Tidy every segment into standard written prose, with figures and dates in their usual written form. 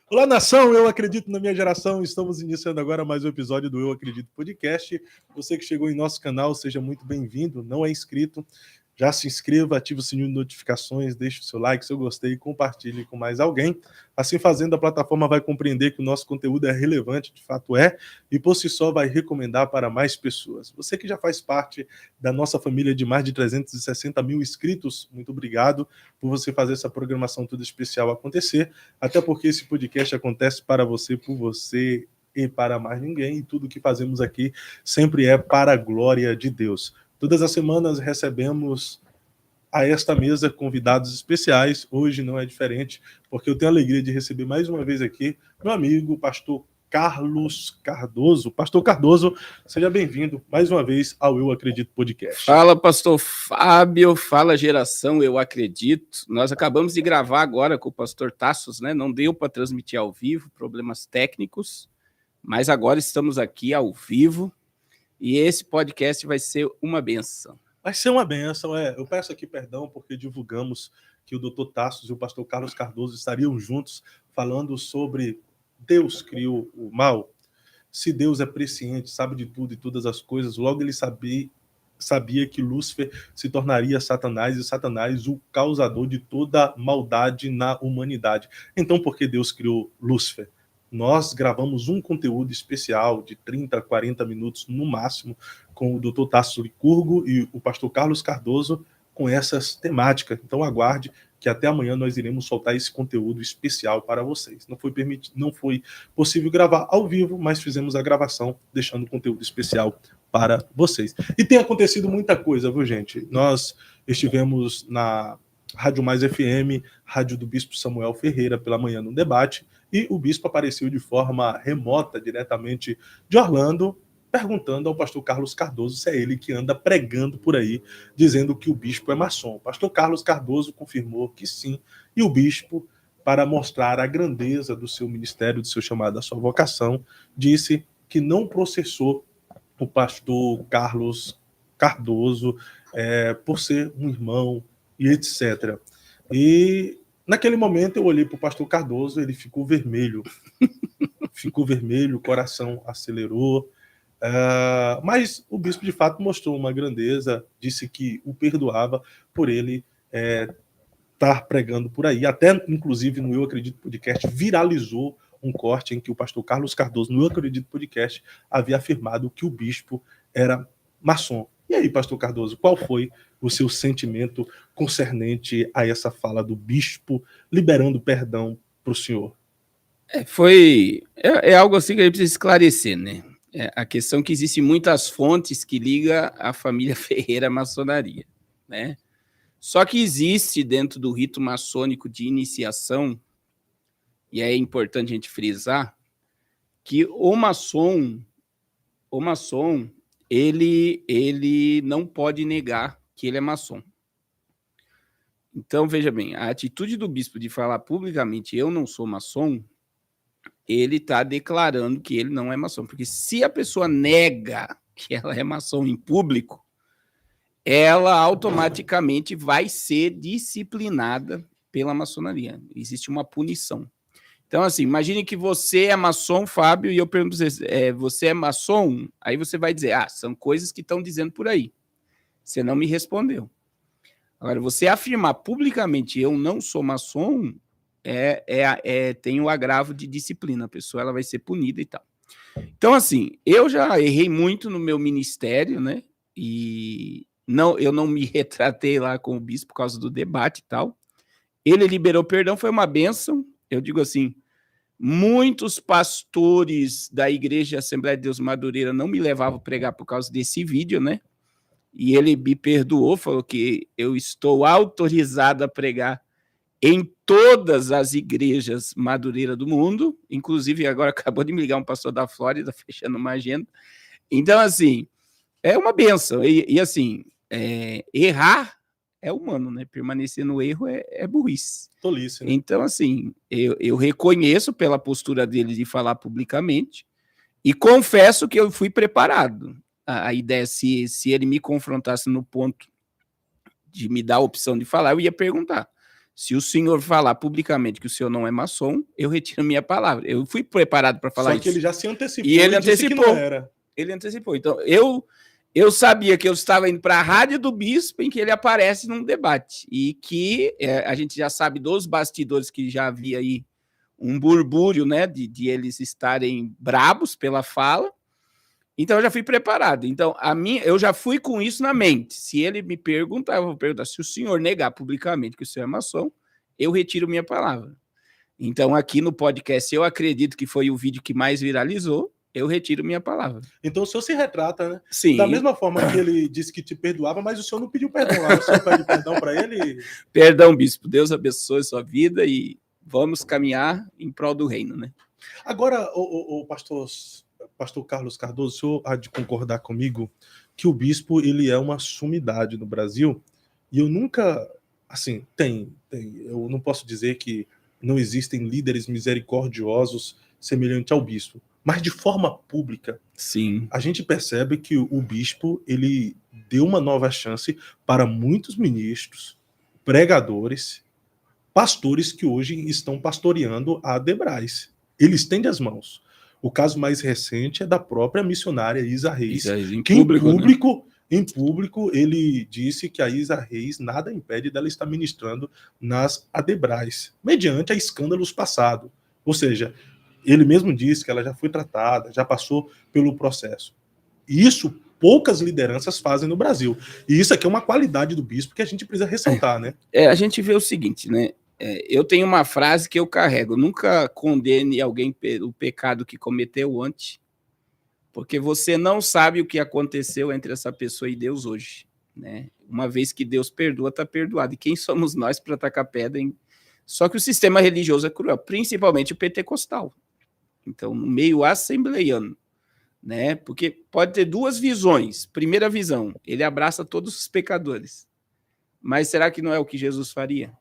Olá, nação! Eu acredito na minha geração. Estamos iniciando agora mais um episódio do Eu Acredito Podcast. Você que chegou em nosso canal, seja muito bem-vindo. Não é inscrito, já se inscreva, ative o sininho de notificações, deixe o seu like, seu gostei e compartilhe com mais alguém. Assim fazendo, a plataforma vai compreender que o nosso conteúdo é relevante, de fato é, e por si só vai recomendar para mais pessoas. Você que já faz parte da nossa família de mais de 360 mil inscritos, muito obrigado por você fazer essa programação toda especial acontecer, até porque esse podcast acontece para você, por você e para mais ninguém, e tudo que fazemos aqui sempre é para a glória de Deus. Todas as semanas recebemos a esta mesa convidados especiais. Hoje não é diferente, porque eu tenho a alegria de receber mais uma vez aqui meu amigo, pastor Carlos Cardoso. Pastor Cardoso, seja bem-vindo mais uma vez ao Eu Acredito Podcast. Fala, pastor Fábio, fala geração Eu Acredito. Nós acabamos de gravar agora com o pastor Tassos, né? Não deu para transmitir ao vivo, problemas técnicos, mas agora estamos aqui ao vivo e esse podcast vai ser uma benção. Vai ser uma benção, Eu peço aqui perdão porque divulgamos que o doutor Tassos e o pastor Carlos Cardoso estariam juntos falando sobre Deus criou o mal. Se Deus é presciente, sabe de tudo e todas as coisas, logo ele sabia que Lúcifer se tornaria Satanás e Satanás o causador de toda maldade na humanidade. Então, por que Deus criou Lúcifer? Nós gravamos um conteúdo especial de 30 a 40 minutos no máximo com o Dr. Tasso Licurgo e o pastor Carlos Cardoso com essas temáticas. Então aguarde que até amanhã nós iremos soltar esse conteúdo especial para vocês. Não foi possível gravar ao vivo, mas fizemos a gravação deixando o conteúdo especial para vocês. E tem acontecido muita coisa, viu, gente? Nós estivemos na Rádio Mais FM, rádio do Bispo Samuel Ferreira, pela manhã no debate, e o bispo apareceu de forma remota, diretamente de Orlando, perguntando ao pastor Carlos Cardoso se é ele que anda pregando por aí, dizendo que o bispo é maçom. O pastor Carlos Cardoso confirmou que sim, e o bispo, para mostrar a grandeza do seu ministério, do seu chamado, da sua vocação, disse que não processou o pastor Carlos Cardoso por ser um irmão e etc. E naquele momento eu olhei para o pastor Cardoso, ele ficou vermelho, o coração acelerou, mas o bispo de fato mostrou uma grandeza, disse que o perdoava por ele estar pregando por aí. Até, inclusive, no Eu Acredito Podcast, viralizou um corte em que o pastor Carlos Cardoso, no Eu Acredito Podcast, havia afirmado que o bispo era maçom. E aí, pastor Cardoso, qual foi o seu sentimento concernente a essa fala do bispo liberando perdão para o senhor? É algo assim que a gente precisa esclarecer, né? A questão que existem muitas fontes que ligam a família Ferreira à maçonaria, né? Só que existe dentro do rito maçônico de iniciação, e é importante a gente frisar, que o maçom ele não pode negar que ele é maçom. Então, veja bem, a atitude do bispo de falar publicamente eu não sou maçom, ele está declarando que ele não é maçom. Porque se a pessoa nega que ela é maçom em público, ela automaticamente vai ser disciplinada pela maçonaria. Existe uma punição. Então, assim, imagine que você é maçom, Fábio, e eu pergunto para você, você é maçom? Aí você vai dizer, são coisas que estão dizendo por aí. Você não me respondeu. Agora, você afirmar publicamente eu não sou maçom, tem o agravo de disciplina. A pessoa ela vai ser punida e tal. Então, assim, eu já errei muito no meu ministério, né? E eu não me retratei lá com o bispo por causa do debate e tal. Ele liberou perdão, foi uma bênção. Eu digo assim, muitos pastores da Igreja Assembleia de Deus Madureira não me levavam a pregar por causa desse vídeo, né? E ele me perdoou, falou que eu estou autorizado a pregar em todas as igrejas Madureira do mundo, inclusive agora acabou de me ligar um pastor da Flórida, fechando uma agenda. Então, assim, é uma benção. E assim, errar é humano, né? Permanecer no erro é burrice. Tolice, né? Então, assim, eu reconheço pela postura dele de falar publicamente e confesso que eu fui preparado. A ideia, se ele me confrontasse no ponto de me dar a opção de falar, eu ia perguntar. Se o senhor falar publicamente que o senhor não é maçom, eu retiro minha palavra. Eu fui preparado para falar isso. Só que ele já se antecipou e ele disse antecipou. Que não era. Ele antecipou. Então, eu sabia que eu estava indo para a rádio do bispo em que ele aparece num debate. E que a gente já sabe dos bastidores que já havia aí um burbúrio, né, de eles estarem brabos pela fala. Então, eu já fui preparado. Então, eu já fui com isso na mente. Se ele me perguntar, eu vou perguntar. Se o senhor negar publicamente que o senhor é maçom, eu retiro minha palavra. Então, aqui no podcast, eu acredito que foi o vídeo que mais viralizou, eu retiro minha palavra. Então, o senhor se retrata, né? Sim. Da mesma forma que ele disse que te perdoava, mas o senhor não pediu perdão lá. O senhor pede perdão para ele? Perdão, bispo. Deus abençoe sua vida e vamos caminhar em prol do reino, né? Agora, o pastor Carlos Cardoso, o senhor há de concordar comigo que o bispo ele é uma sumidade no Brasil, e eu nunca, assim, eu não posso dizer que não existem líderes misericordiosos semelhante ao bispo, mas de forma pública, sim, a gente percebe que o bispo ele deu uma nova chance para muitos ministros, pregadores, pastores que hoje estão pastoreando a Adebrais. Ele estende as mãos. O caso mais recente é da própria missionária Isa Reis, que em público ele disse que a Isa Reis nada impede dela estar ministrando nas Adebrais, mediante a escândalos passados. Ou seja, ele mesmo disse que ela já foi tratada, já passou pelo processo. Isso poucas lideranças fazem no Brasil. E isso aqui é uma qualidade do bispo que a gente precisa ressaltar, né? A gente vê o seguinte, né? Eu tenho uma frase que eu carrego: nunca condene alguém pelo pecado que cometeu antes, porque você não sabe o que aconteceu entre essa pessoa e Deus hoje, né? Uma vez que Deus perdoa, está perdoado. E quem somos nós para tacar pedra em... Só que o sistema religioso é cruel, principalmente o pentecostal. Então, no meio assembleiano, né? Porque pode ter duas visões. Primeira visão, ele abraça todos os pecadores. Mas será que não é o que Jesus faria?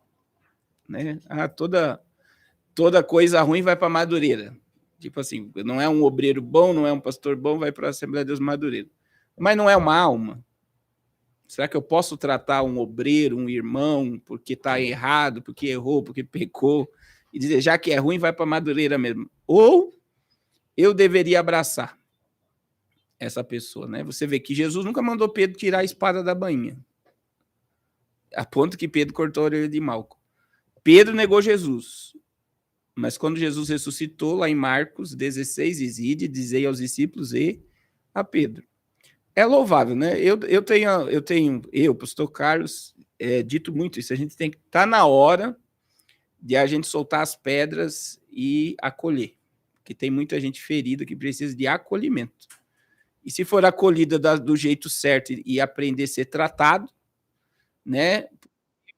Né? Toda coisa ruim vai para Madureira. Tipo assim, não é um obreiro bom, não é um pastor bom, vai para a Assembleia de Deus Madureira. Mas não é uma alma. Será que eu posso tratar um obreiro, um irmão, porque está errado, porque errou, porque pecou, e dizer, já que é ruim, vai para Madureira mesmo? Ou eu deveria abraçar essa pessoa, né? Você vê que Jesus nunca mandou Pedro tirar a espada da bainha, a ponto que Pedro cortou a orelha de Malco. Pedro negou Jesus, mas quando Jesus ressuscitou, lá em Marcos 16, dizei aos discípulos e a Pedro. É louvável, né? Eu, pastor Carlos, dito muito isso. A gente tem que estar na hora de a gente soltar as pedras e acolher, porque tem muita gente ferida que precisa de acolhimento. E se for acolhida do jeito certo e aprender a ser tratado, né?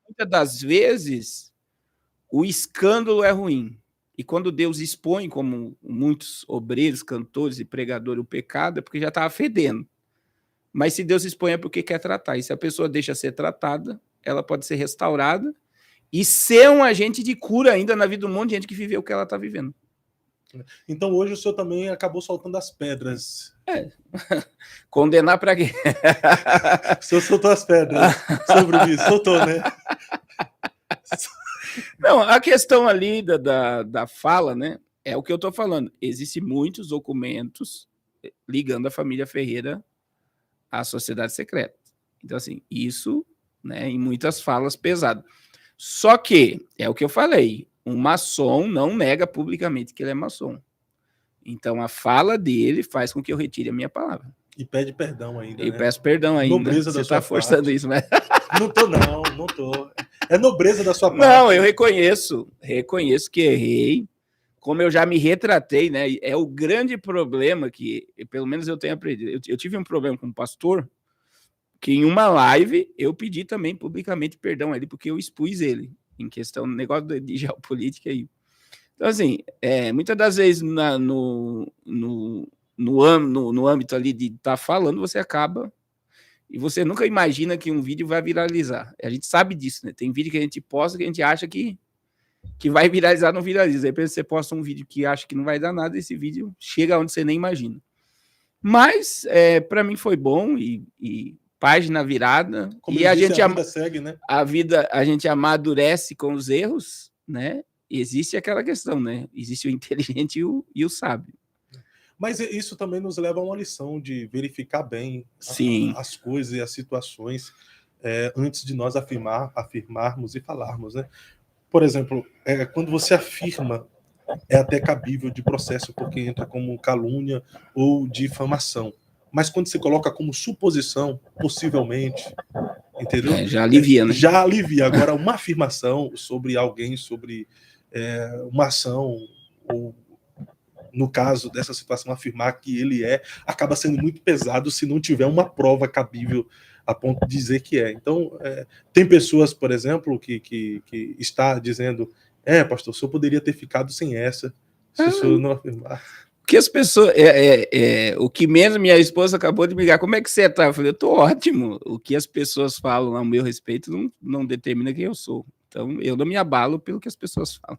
Muitas das vezes o escândalo é ruim. E quando Deus expõe, como muitos obreiros, cantores e pregadores, o pecado, é porque já estava fedendo. Mas se Deus expõe é porque quer tratar. E se a pessoa deixa ser tratada, ela pode ser restaurada e ser um agente de cura ainda na vida de um monte de gente que viveu o que ela está vivendo. Então hoje o senhor também acabou soltando as pedras. Condenar para quê? O senhor soltou as pedras sobre isso, soltou, né? Não, a questão ali da fala, né, é o que eu estou falando. Existem muitos documentos ligando a família Ferreira à sociedade secreta. Então, assim, isso, né, em muitas falas pesado. Só que, é o que eu falei, um maçom não nega publicamente que ele é maçom. Então, a fala dele faz com que eu retire a minha palavra. E pede perdão ainda, E peço perdão ainda. Nobreza Você está forçando isso, mas... Não tô. É nobreza da sua parte. Não, eu reconheço que errei, como eu já me retratei, né? É o grande problema que, pelo menos eu tenho aprendido. Eu tive um problema com um pastor, que em uma live eu pedi também publicamente perdão a ele, porque eu expus ele em questão do negócio de geopolítica aí. Então, assim, muitas das vezes no âmbito ali de estar falando, você acaba e você nunca imagina que um vídeo vai viralizar. A gente sabe disso, né? Tem vídeo que a gente posta que a gente acha que vai viralizar, não viraliza. Aí você posta um vídeo que acha que não vai dar nada, esse vídeo chega onde você nem imagina. Mas, para mim foi bom e página virada, Como e ele disse, a vida segue, né? A gente amadurece com os erros, né? Existe aquela questão, né? Existe o inteligente e o sábio. Mas isso também nos leva a uma lição de verificar bem as coisas e as situações antes de nós afirmarmos e falarmos, né? Por exemplo, quando você afirma, é até cabível de processo, porque entra como calúnia ou difamação. Mas quando você coloca como suposição, possivelmente, entendeu? Já alivia, né? Já alivia. Agora, uma afirmação sobre alguém, sobre uma ação, ou no caso dessa situação, afirmar que ele acaba sendo muito pesado se não tiver uma prova cabível a ponto de dizer que é. Então, tem pessoas, por exemplo, que está dizendo, pastor, o senhor poderia ter ficado sem essa, se o senhor não afirmar. Que as pessoas, o que mesmo minha esposa acabou de me ligar, como é que você tá? Eu falei, eu tô ótimo. O que as pessoas falam a meu respeito não determina quem eu sou. Então, eu não me abalo pelo que as pessoas falam.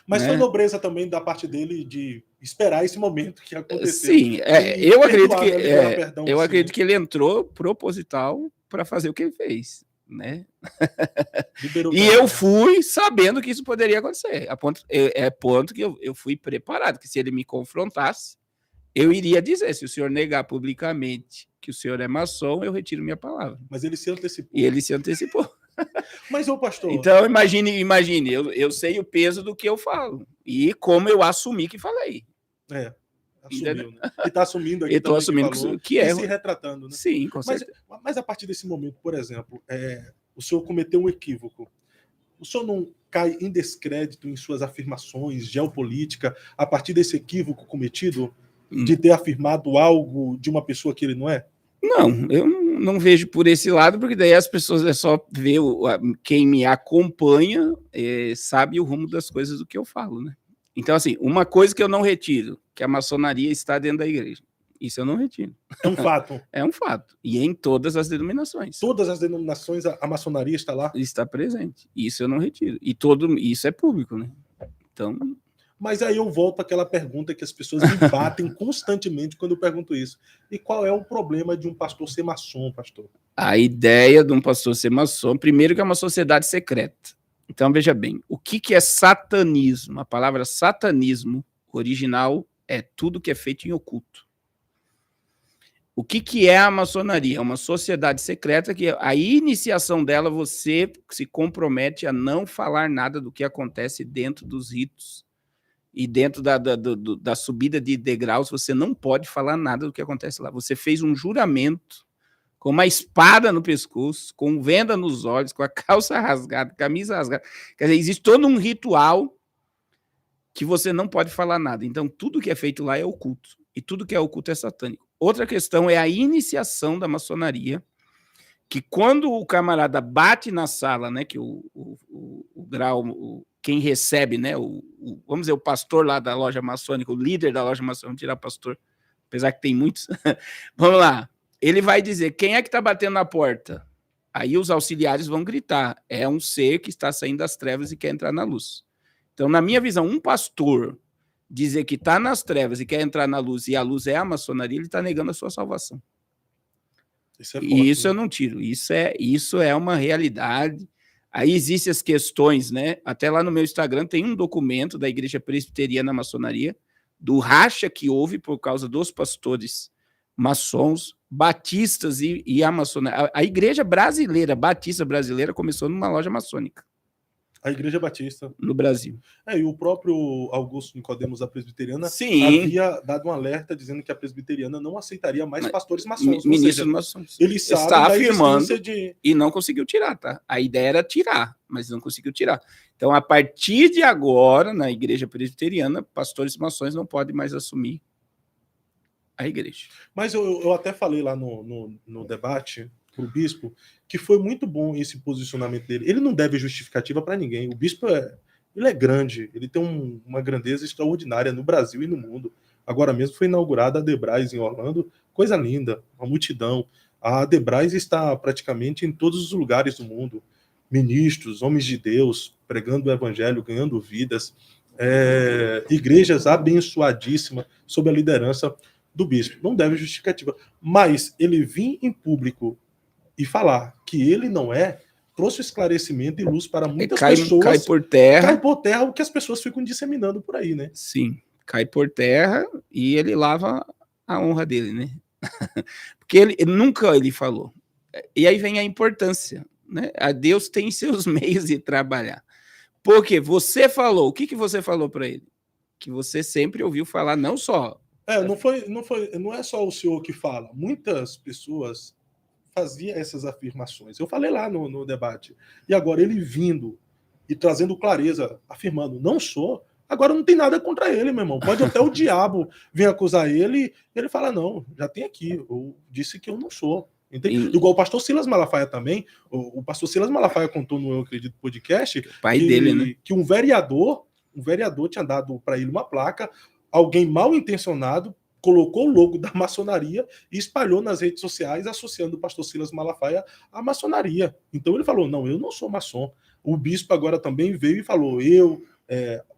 Mas foi nobreza também da parte dele de esperar esse momento que aconteceu. Sim, eu acredito que ele entrou proposital para fazer o que ele fez, né? E eu fui sabendo que isso poderia acontecer. Ponto que eu fui preparado, que se ele me confrontasse, eu iria dizer, se o senhor negar publicamente que o senhor é maçom, eu retiro minha palavra. Mas ele se antecipou. E ele se antecipou. Mas, ô pastor... Então, imagine, eu sei o peso do que eu falo e como eu assumi que falei. Assumiu, né? E está assumindo aqui. Estou assumindo que é. E se retratando, né? Sim, com certeza. Mas a partir desse momento, por exemplo, o senhor cometeu um equívoco. O senhor não cai em descrédito em suas afirmações geopolítica a partir desse equívoco cometido de ter afirmado algo de uma pessoa que ele não é? Não, eu não vejo por esse lado, porque daí as pessoas só ver quem me acompanha sabe o rumo das coisas do que eu falo, né? Então, assim, uma coisa que eu não retiro, que a maçonaria está dentro da igreja. Isso eu não retiro. É um fato. É um fato. E em todas as denominações. Todas as denominações, a maçonaria está lá? Está presente. Isso eu não retiro. E isso é público, né? Então... Mas aí eu volto àquela pergunta que as pessoas me batem constantemente quando eu pergunto isso. E qual é o problema de um pastor ser maçom, pastor? A ideia de um pastor ser maçom, primeiro que é uma sociedade secreta. Então, veja bem, o que é satanismo? A palavra satanismo original é tudo que é feito em oculto. O que é a maçonaria? É uma sociedade secreta que a iniciação dela você se compromete a não falar nada do que acontece dentro dos ritos. E dentro da subida de degraus, você não pode falar nada do que acontece lá. Você fez um juramento com uma espada no pescoço, com venda nos olhos, com a calça rasgada, camisa rasgada. Quer dizer, existe todo um ritual que você não pode falar nada. Então, tudo que é feito lá é oculto. E tudo que é oculto é satânico. Outra questão é a iniciação da maçonaria, que quando o camarada bate na sala, né, que o grau... quem recebe, né, vamos dizer, o pastor lá da loja maçônica, o líder da loja maçônica, vamos tirar pastor, apesar que tem muitos, vamos lá, ele vai dizer, quem é que está batendo na porta? Aí os auxiliares vão gritar, é um ser que está saindo das trevas e quer entrar na luz. Então, na minha visão, um pastor dizer que está nas trevas e quer entrar na luz, e a luz é a maçonaria, ele está negando a sua salvação. Isso é forte, e isso, né? Eu não tiro, isso é uma realidade. Aí existem as questões, né? Até lá no meu Instagram tem um documento da Igreja Presbiteriana Maçonaria, do racha que houve por causa dos pastores maçons, batistas e a maçonaria. A Igreja brasileira, batista brasileira, começou numa loja maçônica. A Igreja Batista. No Brasil. E o próprio Augusto Nicodemos da Presbiteriana havia dado um alerta dizendo que a Presbiteriana não aceitaria mais pastores maçons. Ministros maçons. Ele está afirmando e não conseguiu tirar, tá? A ideia era tirar, mas não conseguiu tirar. Então, a partir de agora, na Igreja Presbiteriana, pastores maçons não podem mais assumir a igreja. Mas eu até falei lá no debate para o bispo que foi muito bom esse posicionamento dele. Ele não deve justificativa para ninguém. O bispo ele é grande, ele tem uma grandeza extraordinária no Brasil e no mundo. Agora mesmo foi inaugurada a Debrais em Orlando, coisa linda, uma multidão. A Debrais está praticamente em todos os lugares do mundo. Ministros, homens de Deus, pregando o evangelho, ganhando vidas. Igrejas abençoadíssimas sob a liderança do bispo. Não deve justificativa. Mas ele vir em público e falar que ele não é, trouxe esclarecimento e luz para muitas cai pessoas. por terra. Cai por terra o que as pessoas ficam disseminando por aí, né? Sim, cai por terra e ele lava a honra dele, né? Porque ele nunca ele falou. E aí vem a importância, né? A Deus tem seus meios de trabalhar. Porque você falou, o que você falou para ele? Que você sempre ouviu falar, não só. Não é só o senhor que fala. Muitas pessoas faziam essas afirmações. Eu falei lá no debate. E agora ele vindo e trazendo clareza, afirmando, não sou. Agora não tem nada contra ele, meu irmão. Pode até o diabo vir acusar ele, e ele fala, não, já tem aqui. Eu disse que eu não sou. Igual o pastor Silas Malafaia também. O pastor Silas Malafaia contou no Eu Acredito podcast pai dele, né? Que um vereador tinha dado para ele uma placa, alguém mal intencionado colocou o logo da maçonaria e espalhou nas redes sociais associando o pastor Silas Malafaia à maçonaria. Então ele falou, não, eu não sou maçom. O bispo agora também veio e falou,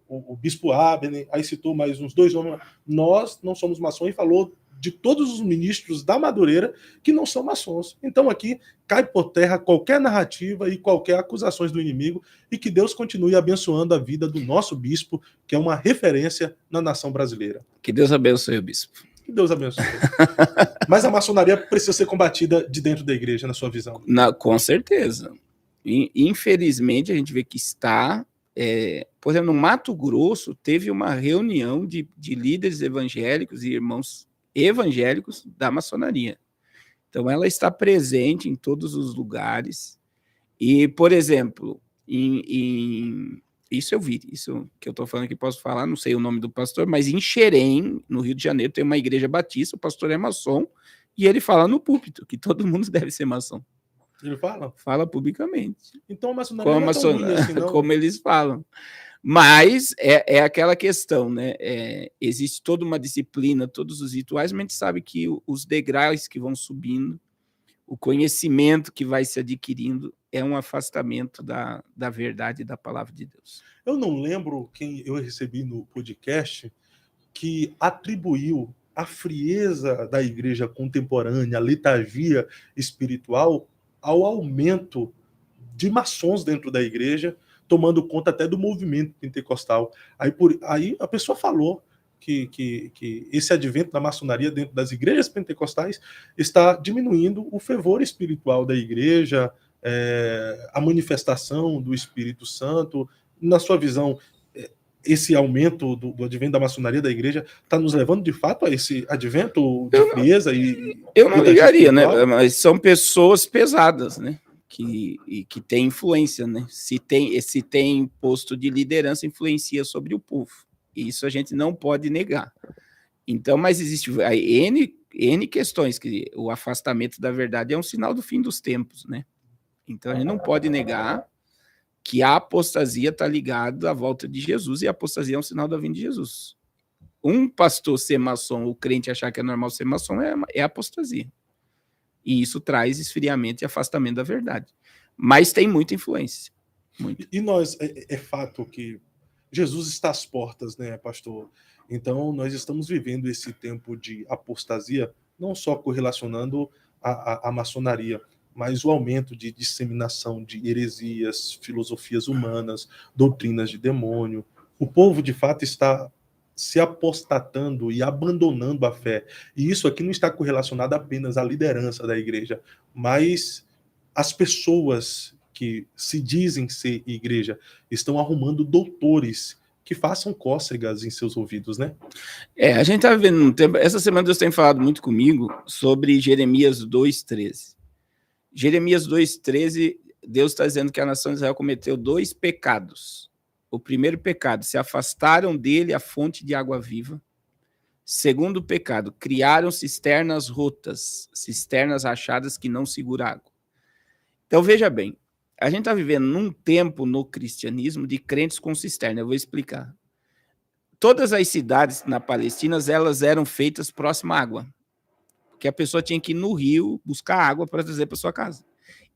o bispo Abner, aí citou mais uns 2 nomes, nós não somos maçons, e falou de todos os ministros da Madureira que não são maçons. Então aqui cai por terra qualquer narrativa e qualquer acusações do inimigo, e que Deus continue abençoando a vida do nosso bispo, que é uma referência na nação brasileira. Que Deus abençoe o bispo. Que Deus abençoe. Mas a maçonaria precisa ser combatida de dentro da igreja, na sua visão? Com certeza. Infelizmente, a gente vê que está... por exemplo, no Mato Grosso, teve uma reunião de líderes evangélicos e irmãos evangélicos da maçonaria. Então, ela está presente em todos os lugares. E, por exemplo, isso eu vi, isso que eu estou falando aqui, posso falar, não sei o nome do pastor, mas em Xerém, no Rio de Janeiro, tem uma igreja batista, o pastor é maçom, e ele fala no púlpito que todo mundo deve ser maçom. Ele fala? Fala publicamente. Então a maçonaria não é tão ruim assim, não? Como eles falam. Mas é aquela questão, né? Existe toda uma disciplina, todos os rituais, mas a gente sabe que os degraus que vão subindo, o conhecimento que vai se adquirindo, é um afastamento da verdade e da palavra de Deus. Eu não lembro quem eu recebi no podcast que atribuiu a frieza da igreja contemporânea, a letargia espiritual, ao aumento de maçons dentro da igreja, tomando conta até do movimento pentecostal. Aí a pessoa falou que esse advento da maçonaria dentro das igrejas pentecostais está diminuindo o fervor espiritual da igreja, a manifestação do Espírito Santo. Na sua visão, esse aumento do advento da maçonaria da igreja está nos levando de fato a esse advento de frieza? Eu não ligaria, né? Mas são pessoas pesadas, né? Que tem influência, né? Se tem posto de liderança, influencia sobre o povo. Isso a gente não pode negar. Então, mas existe N questões, que o afastamento da verdade é um sinal do fim dos tempos, né? Então, a gente não pode negar que a apostasia está ligada à volta de Jesus, e a apostasia é um sinal da vinda de Jesus. Um pastor ser maçom, o crente achar que é normal ser maçom, é apostasia. E isso traz esfriamento e afastamento da verdade. Mas tem muita influência. Muito. E nós, é fato que Jesus está às portas, né, pastor? Então, nós estamos vivendo esse tempo de apostasia, não só correlacionando a maçonaria, mas o aumento de disseminação de heresias, filosofias humanas, doutrinas de demônio. O povo, de fato, está se apostatando e abandonando a fé. E isso aqui não está correlacionado apenas à liderança da igreja, mas as pessoas que se dizem ser igreja estão arrumando doutores que façam cócegas em seus ouvidos, né? A gente está vivendo um tempo... Essa semana Deus tem falado muito comigo sobre Jeremias 2,13. Jeremias 2,13, Deus está dizendo que a nação de Israel cometeu 2 pecados. O primeiro pecado, se afastaram dele a fonte de água viva. Segundo pecado, criaram cisternas rotas, cisternas rachadas que não seguram água. Então, veja bem, a gente está vivendo num tempo no cristianismo de crentes com cisterna. Eu vou explicar. Todas as cidades na Palestina, elas eram feitas próxima à água, porque a pessoa tinha que ir no rio buscar água para trazer para sua casa.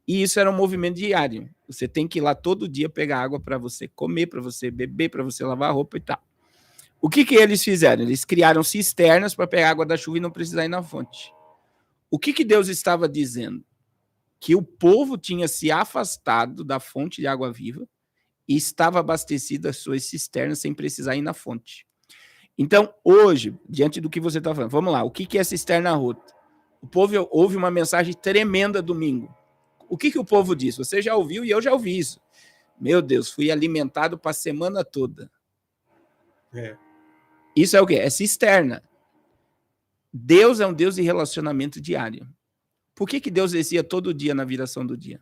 E isso era um movimento diário. Você tem que ir lá todo dia pegar água para você comer, para você beber, para você lavar a roupa e tal. O que eles fizeram? Eles criaram cisternas para pegar água da chuva e não precisar ir na fonte. O que Deus estava dizendo? que o povo tinha se afastado da fonte de água viva e estava abastecido as suas cisternas sem precisar ir na fonte. Então, hoje, diante do que você está falando, vamos lá, o que é cisterna rota? O povo ouve uma mensagem tremenda domingo. O que o povo diz? Você já ouviu e eu já ouvi isso. Meu Deus, fui alimentado para a semana toda. Isso é o quê? É cisterna. Deus é um Deus de relacionamento diário. Por que Deus descia todo dia na viração do dia?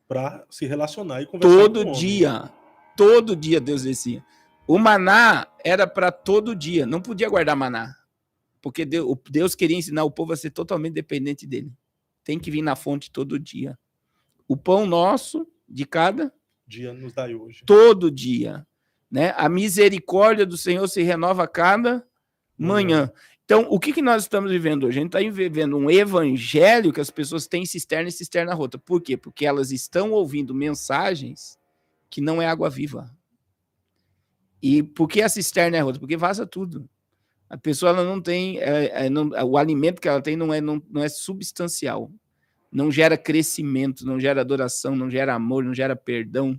Para se relacionar e conversar todo com o dia. homem. Todo dia Deus descia. O maná era para todo dia. Não podia guardar maná. Porque Deus queria ensinar o povo a ser totalmente dependente dele. Tem que vir na fonte todo dia. O pão nosso, de cada dia, nos dai hoje. Todo dia. Né? A misericórdia do Senhor se renova a cada manhã. Então, o que nós estamos vivendo hoje? A gente está vivendo um evangelho que as pessoas têm cisterna e cisterna rota. Por quê? Porque elas estão ouvindo mensagens que não é água viva. E por que a cisterna é rota? Porque vaza tudo. A pessoa ela não tem... o alimento que ela tem não é substancial. Não gera crescimento, não gera adoração, não gera amor, não gera perdão,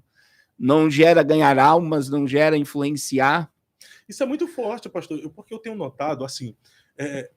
não gera ganhar almas, não gera influenciar. Isso é muito forte, pastor, porque eu tenho notado, assim,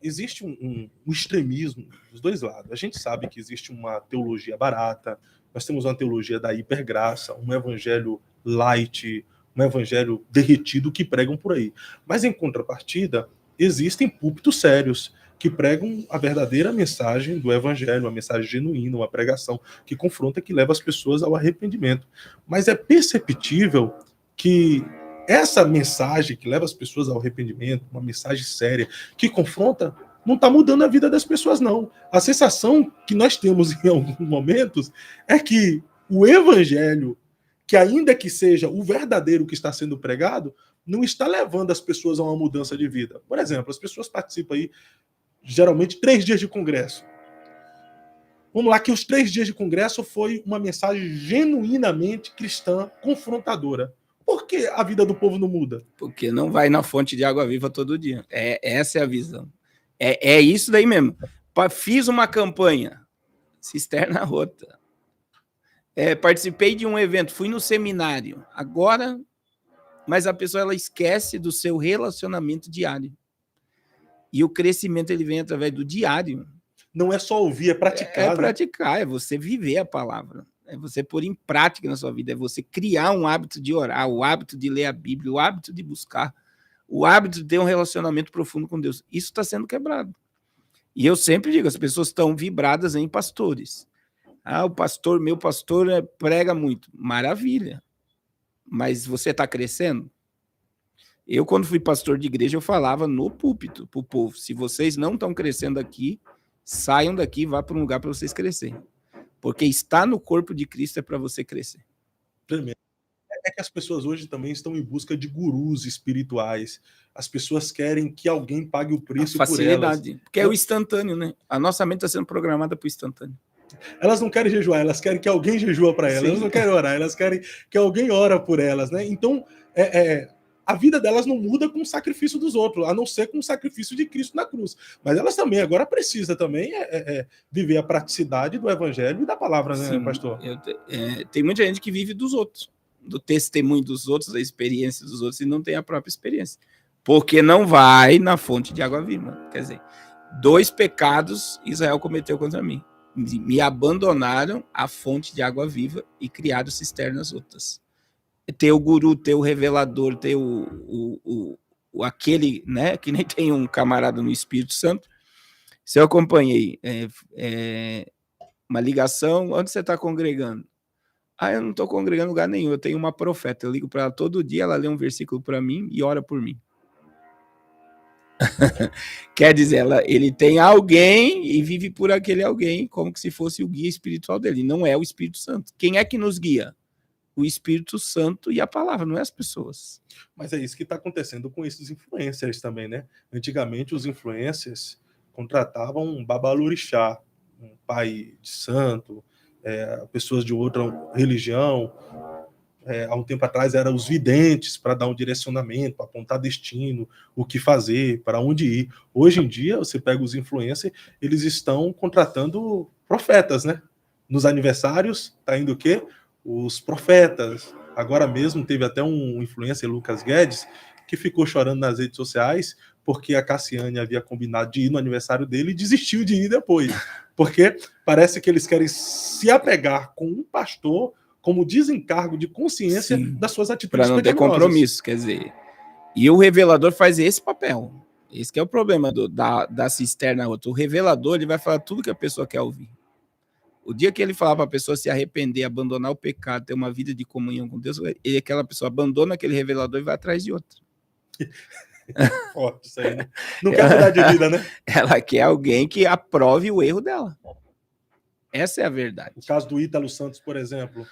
existe um extremismo dos dois lados. A gente sabe que existe uma teologia barata, nós temos uma teologia da hipergraça, um evangelho light, um evangelho derretido que pregam por aí. Mas, em contrapartida, existem púlpitos sérios que pregam a verdadeira mensagem do evangelho, uma mensagem genuína, uma pregação que confronta, que leva as pessoas ao arrependimento. Mas é perceptível que essa mensagem que leva as pessoas ao arrependimento, uma mensagem séria, que confronta, não está mudando a vida das pessoas, não. A sensação que nós temos em alguns momentos é que o evangelho, que ainda que seja o verdadeiro que está sendo pregado, não está levando as pessoas a uma mudança de vida. Por exemplo, as pessoas participam aí, geralmente, 3 dias de congresso. Vamos lá, que os 3 dias de congresso foi uma mensagem genuinamente cristã, confrontadora. Por que a vida do povo não muda? Porque não vai na fonte de água viva todo dia. Essa é a visão. É isso daí mesmo. Fiz uma campanha, cisterna rota. Participei de um evento, fui no seminário. Agora, mas a pessoa ela esquece do seu relacionamento diário. E o crescimento ele vem através do diário. Não é só ouvir, é praticar. É praticar, é você viver a palavra. É você pôr em prática na sua vida, é você criar um hábito de orar, o hábito de ler a Bíblia, o hábito de buscar, o hábito de ter um relacionamento profundo com Deus. Isso está sendo quebrado. E eu sempre digo, as pessoas estão vibradas em pastores. Meu pastor prega muito. Maravilha. Mas você está crescendo? Eu, quando fui pastor de igreja, eu falava no púlpito para o povo, se vocês não estão crescendo aqui, saiam daqui e vá para um lugar para vocês crescerem. Porque estar no corpo de Cristo é para você crescer. É que as pessoas hoje também estão em busca de gurus espirituais. As pessoas querem que alguém pague o preço por elas. Porque é o instantâneo, né? A nossa mente está sendo programada para o instantâneo. Elas não querem jejuar, elas querem que alguém jejua para elas. Sim. Elas não querem orar, elas querem que alguém ora por elas, né? Então, a vida delas não muda com o sacrifício dos outros, a não ser com o sacrifício de Cristo na cruz. Mas elas também agora precisam também viver a praticidade do evangelho e da palavra, né, sim, pastor? Tem muita gente que vive dos outros, do testemunho dos outros, da experiência dos outros, e não tem a própria experiência. Porque não vai na fonte de água viva. Quer dizer, 2 pecados Israel cometeu contra mim. Me abandonaram a fonte de água viva e criaram cisternas outras. Ter o guru, ter o revelador, ter aquele, né, que nem tem um camarada no Espírito Santo. Se eu acompanhei uma ligação, onde você está congregando? Eu não estou congregando em lugar nenhum, eu tenho uma profeta, eu ligo para ela todo dia, ela lê um versículo para mim e ora por mim. Quer dizer, ele tem alguém e vive por aquele alguém, como que se fosse o guia espiritual dele, não é o Espírito Santo. Quem é que nos guia? O Espírito Santo e a palavra, não é as pessoas. Mas é isso que está acontecendo com esses influencers também, né? Antigamente, os influencers contratavam um babalorixá, um pai de santo, pessoas de outra religião. Há um tempo atrás, eram os videntes para dar um direcionamento, apontar destino, o que fazer, para onde ir. Hoje em dia, você pega os influencers, eles estão contratando profetas, né? Nos aniversários tá indo o quê? Os profetas. Agora mesmo teve até um influencer, Lucas Guedes, que ficou chorando nas redes sociais porque a Cassiane havia combinado de ir no aniversário dele e desistiu de ir depois. Porque parece que eles querem se apegar com um pastor como desencargo de consciência das suas atitudes para não ter compromisso, quer dizer. E o revelador faz esse papel. Esse que é o problema da cisterna outra. O revelador, ele vai falar tudo que a pessoa quer ouvir. O dia que ele falar para a pessoa se arrepender, abandonar o pecado, ter uma vida de comunhão com Deus, aquela pessoa abandona aquele revelador e vai atrás de outro. Forte isso aí, né? Não quer mudar de vida, né? Ela quer alguém que aprove o erro dela. Essa é a verdade. O caso do Ítalo Santos, por exemplo.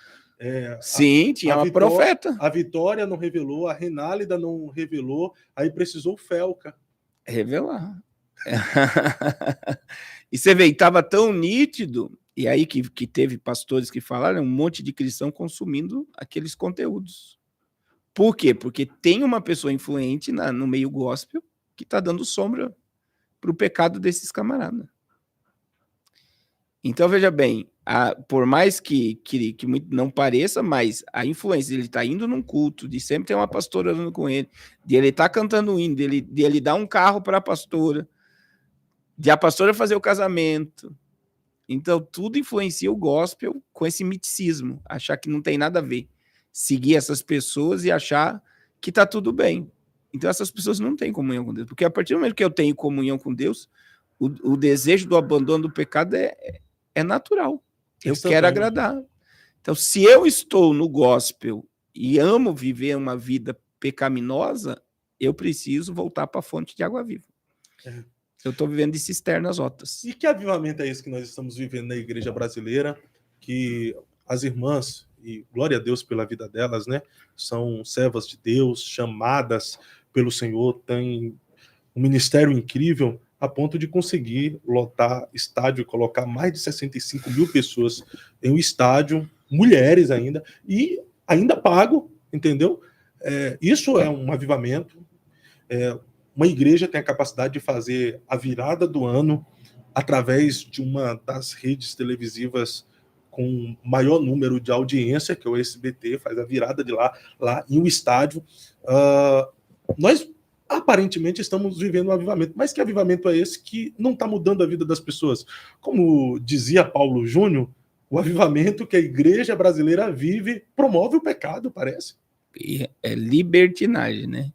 Sim, tinha uma profeta. A Vitória não revelou, a Renálida não revelou, aí precisou o Felca revelar. E você vê, estava tão nítido, e aí que teve pastores que falaram, um monte de cristão consumindo aqueles conteúdos. Por quê? Porque tem uma pessoa influente no meio gospel que está dando sombra para o pecado desses camaradas. Então, veja bem, por mais que não pareça, mas a influência dele tá indo num culto, de sempre ter uma pastora orando com ele, de ele estar cantando o hino, de ele dar um carro para a pastora, de a pastora fazer o casamento. Então, tudo influencia o gospel com esse miticismo, achar que não tem nada a ver. Seguir essas pessoas e achar que tá tudo bem. Então, essas pessoas não têm comunhão com Deus, porque a partir do momento que eu tenho comunhão com Deus, o desejo do abandono do pecado é natural. Eu quero agradar. Então, se eu estou no gospel e amo viver uma vida pecaminosa, eu preciso voltar para a fonte de água viva. Eu estou vivendo de cisternas rotas. E que avivamento é esse que nós estamos vivendo na igreja brasileira? Que as irmãs, e glória a Deus pela vida delas, né? São servas de Deus, chamadas pelo Senhor, têm um ministério incrível, a ponto de conseguir lotar estádio e colocar mais de 65 mil pessoas em um estádio, mulheres ainda, e ainda pago, entendeu? Isso é um avivamento. Uma igreja tem a capacidade de fazer a virada do ano através de uma das redes televisivas com maior número de audiência, que é o SBT, faz a virada de lá em um estádio. Nós aparentemente estamos vivendo um avivamento, mas que avivamento é esse que não está mudando a vida das pessoas? Como dizia Paulo Júnior, o avivamento que a igreja brasileira vive promove o pecado, parece. É libertinagem, né?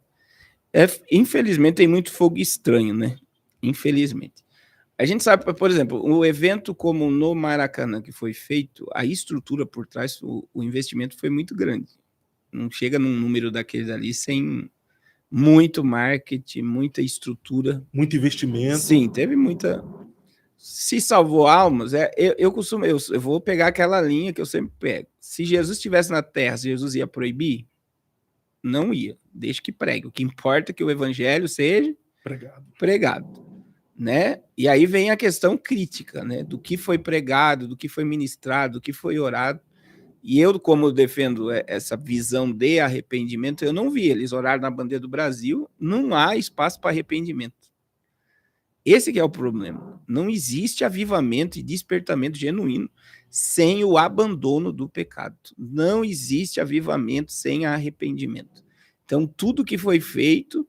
Infelizmente tem muito fogo estranho, né? Infelizmente. A gente sabe, por exemplo, um evento como no Maracanã que foi feito, a estrutura por trás, o investimento foi muito grande. Não chega num número daqueles ali sem muito marketing, muita estrutura. Muito investimento. Sim, teve muita... Se salvou almas, eu vou pegar aquela linha que eu sempre pego. Se Jesus estivesse na Terra, Jesus ia proibir? Não ia. Deixa que pregue. O que importa é que o evangelho seja pregado. Né? E aí vem a questão crítica, né? Do que foi pregado, do que foi ministrado, do que foi orado. E eu, como eu defendo essa visão de arrependimento, eu não vi. Eles oraram na bandeira do Brasil, não há espaço para arrependimento. Esse que é o problema. Não existe avivamento e despertamento genuíno sem o abandono do pecado. Não existe avivamento sem arrependimento. Então, tudo que foi feito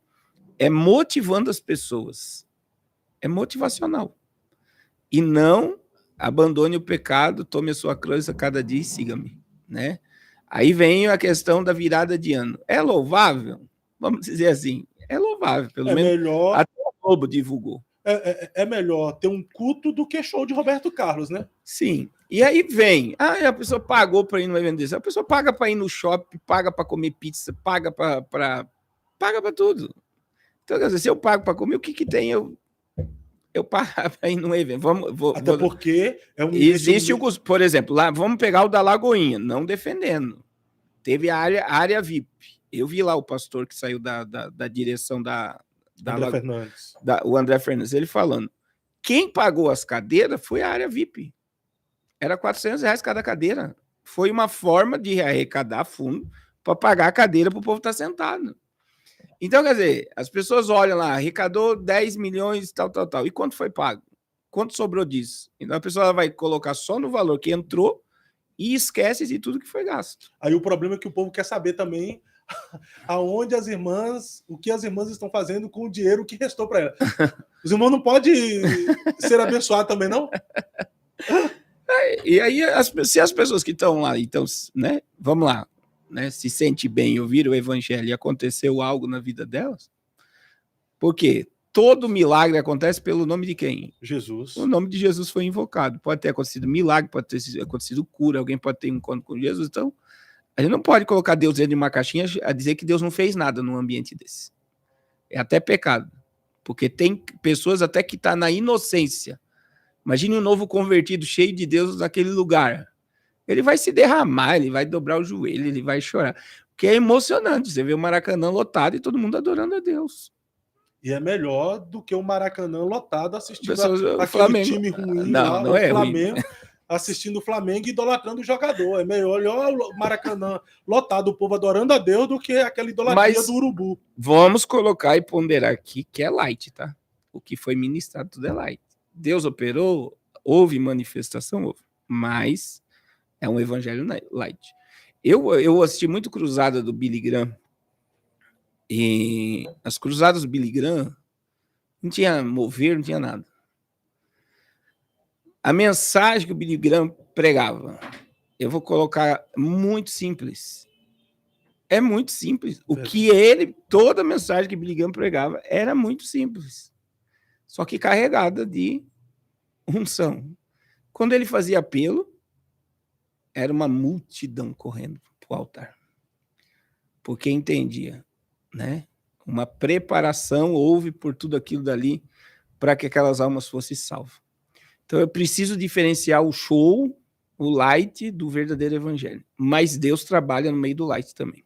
é motivando as pessoas. É motivacional. E não abandone o pecado, tome a sua cruz a cada dia e siga-me. Né? Aí vem a questão da virada de ano. É louvável? Vamos dizer assim, é louvável. Pelo menos melhor... até o Globo divulgou. É melhor ter um culto do que show de Roberto Carlos, né? Sim. E aí vem, a pessoa pagou para ir no evento desse, a pessoa paga para ir no shopping, paga para comer pizza, paga para tudo. Então, quer dizer, se eu pago para comer, o que tem? Eu pago para ir no evento. Porque é um... Existe, por exemplo, lá, vamos pegar o da Lagoinha, não defendendo. Teve a área VIP. Eu vi lá o pastor que saiu da direção o André Fernandes, ele falando, quem pagou as cadeiras foi a área VIP. Era R$400 cada cadeira. Foi uma forma de arrecadar fundo para pagar a cadeira para o povo estar sentado. Então, quer dizer, as pessoas olham lá, arrecadou 10 milhões, tal. E quanto foi pago? quanto sobrou disso? Então a pessoa vai colocar só no valor que entrou e esquece de tudo que foi gasto. Aí o problema é que o povo quer saber também aonde as irmãs, o que as irmãs estão fazendo com o dinheiro que restou para elas. Os irmãos não podem ser abençoados também, não? E aí, se as pessoas que estão lá, então, né, vamos lá, né, se sente bem ouvir o evangelho e aconteceu algo na vida delas, porque todo milagre acontece pelo nome de quem? Jesus. O nome de Jesus foi invocado. Pode ter acontecido milagre, pode ter acontecido cura, alguém pode ter um encontro com Jesus. Então, a gente não pode colocar Deus dentro de uma caixinha a dizer que Deus não fez nada num ambiente desse. É até pecado. Porque tem pessoas até que estão na inocência. Imagine um novo convertido cheio de Deus naquele lugar. Ele vai se derramar, ele vai dobrar o joelho, ele vai chorar. Porque é emocionante. Você vê o Maracanã lotado e todo mundo adorando a Deus. E é melhor do que o Maracanã lotado assistindo aquele Flamengo. time ruim Não, lá, não o é Flamengo, ruim. assistindo o Flamengo e idolatrando o jogador. É melhor o Maracanã lotado, o povo adorando a Deus, do que aquela idolatria do urubu. Vamos colocar e ponderar aqui que é light, tá? O que foi ministrado tudo é light. Deus operou, houve manifestação, houve, mas é um evangelho light. Eu assisti muito cruzada do Billy Graham, e as cruzadas do Billy Graham não tinha mover, não tinha nada. A mensagem que o Billy Graham pregava, eu vou colocar muito simples. É muito simples. O que toda a mensagem que Billy Graham pregava era muito simples. Só que carregada de unção. Quando ele fazia apelo, era uma multidão correndo para o altar. Porque entendia, né? Uma preparação houve por tudo aquilo dali para que aquelas almas fossem salvas. Então eu preciso diferenciar o show, o light, do verdadeiro evangelho. Mas Deus trabalha no meio do light também.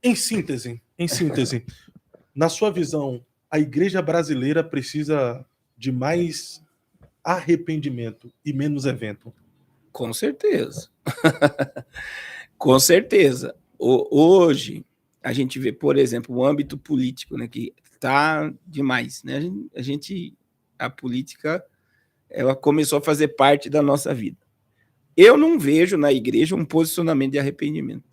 Em síntese, na sua visão, a igreja brasileira precisa de mais arrependimento e menos evento? Com certeza. Com certeza. Hoje, a gente vê, por exemplo, o âmbito político, né, que está demais. Né? A política, ela começou a fazer parte da nossa vida. Eu não vejo na igreja um posicionamento de arrependimento.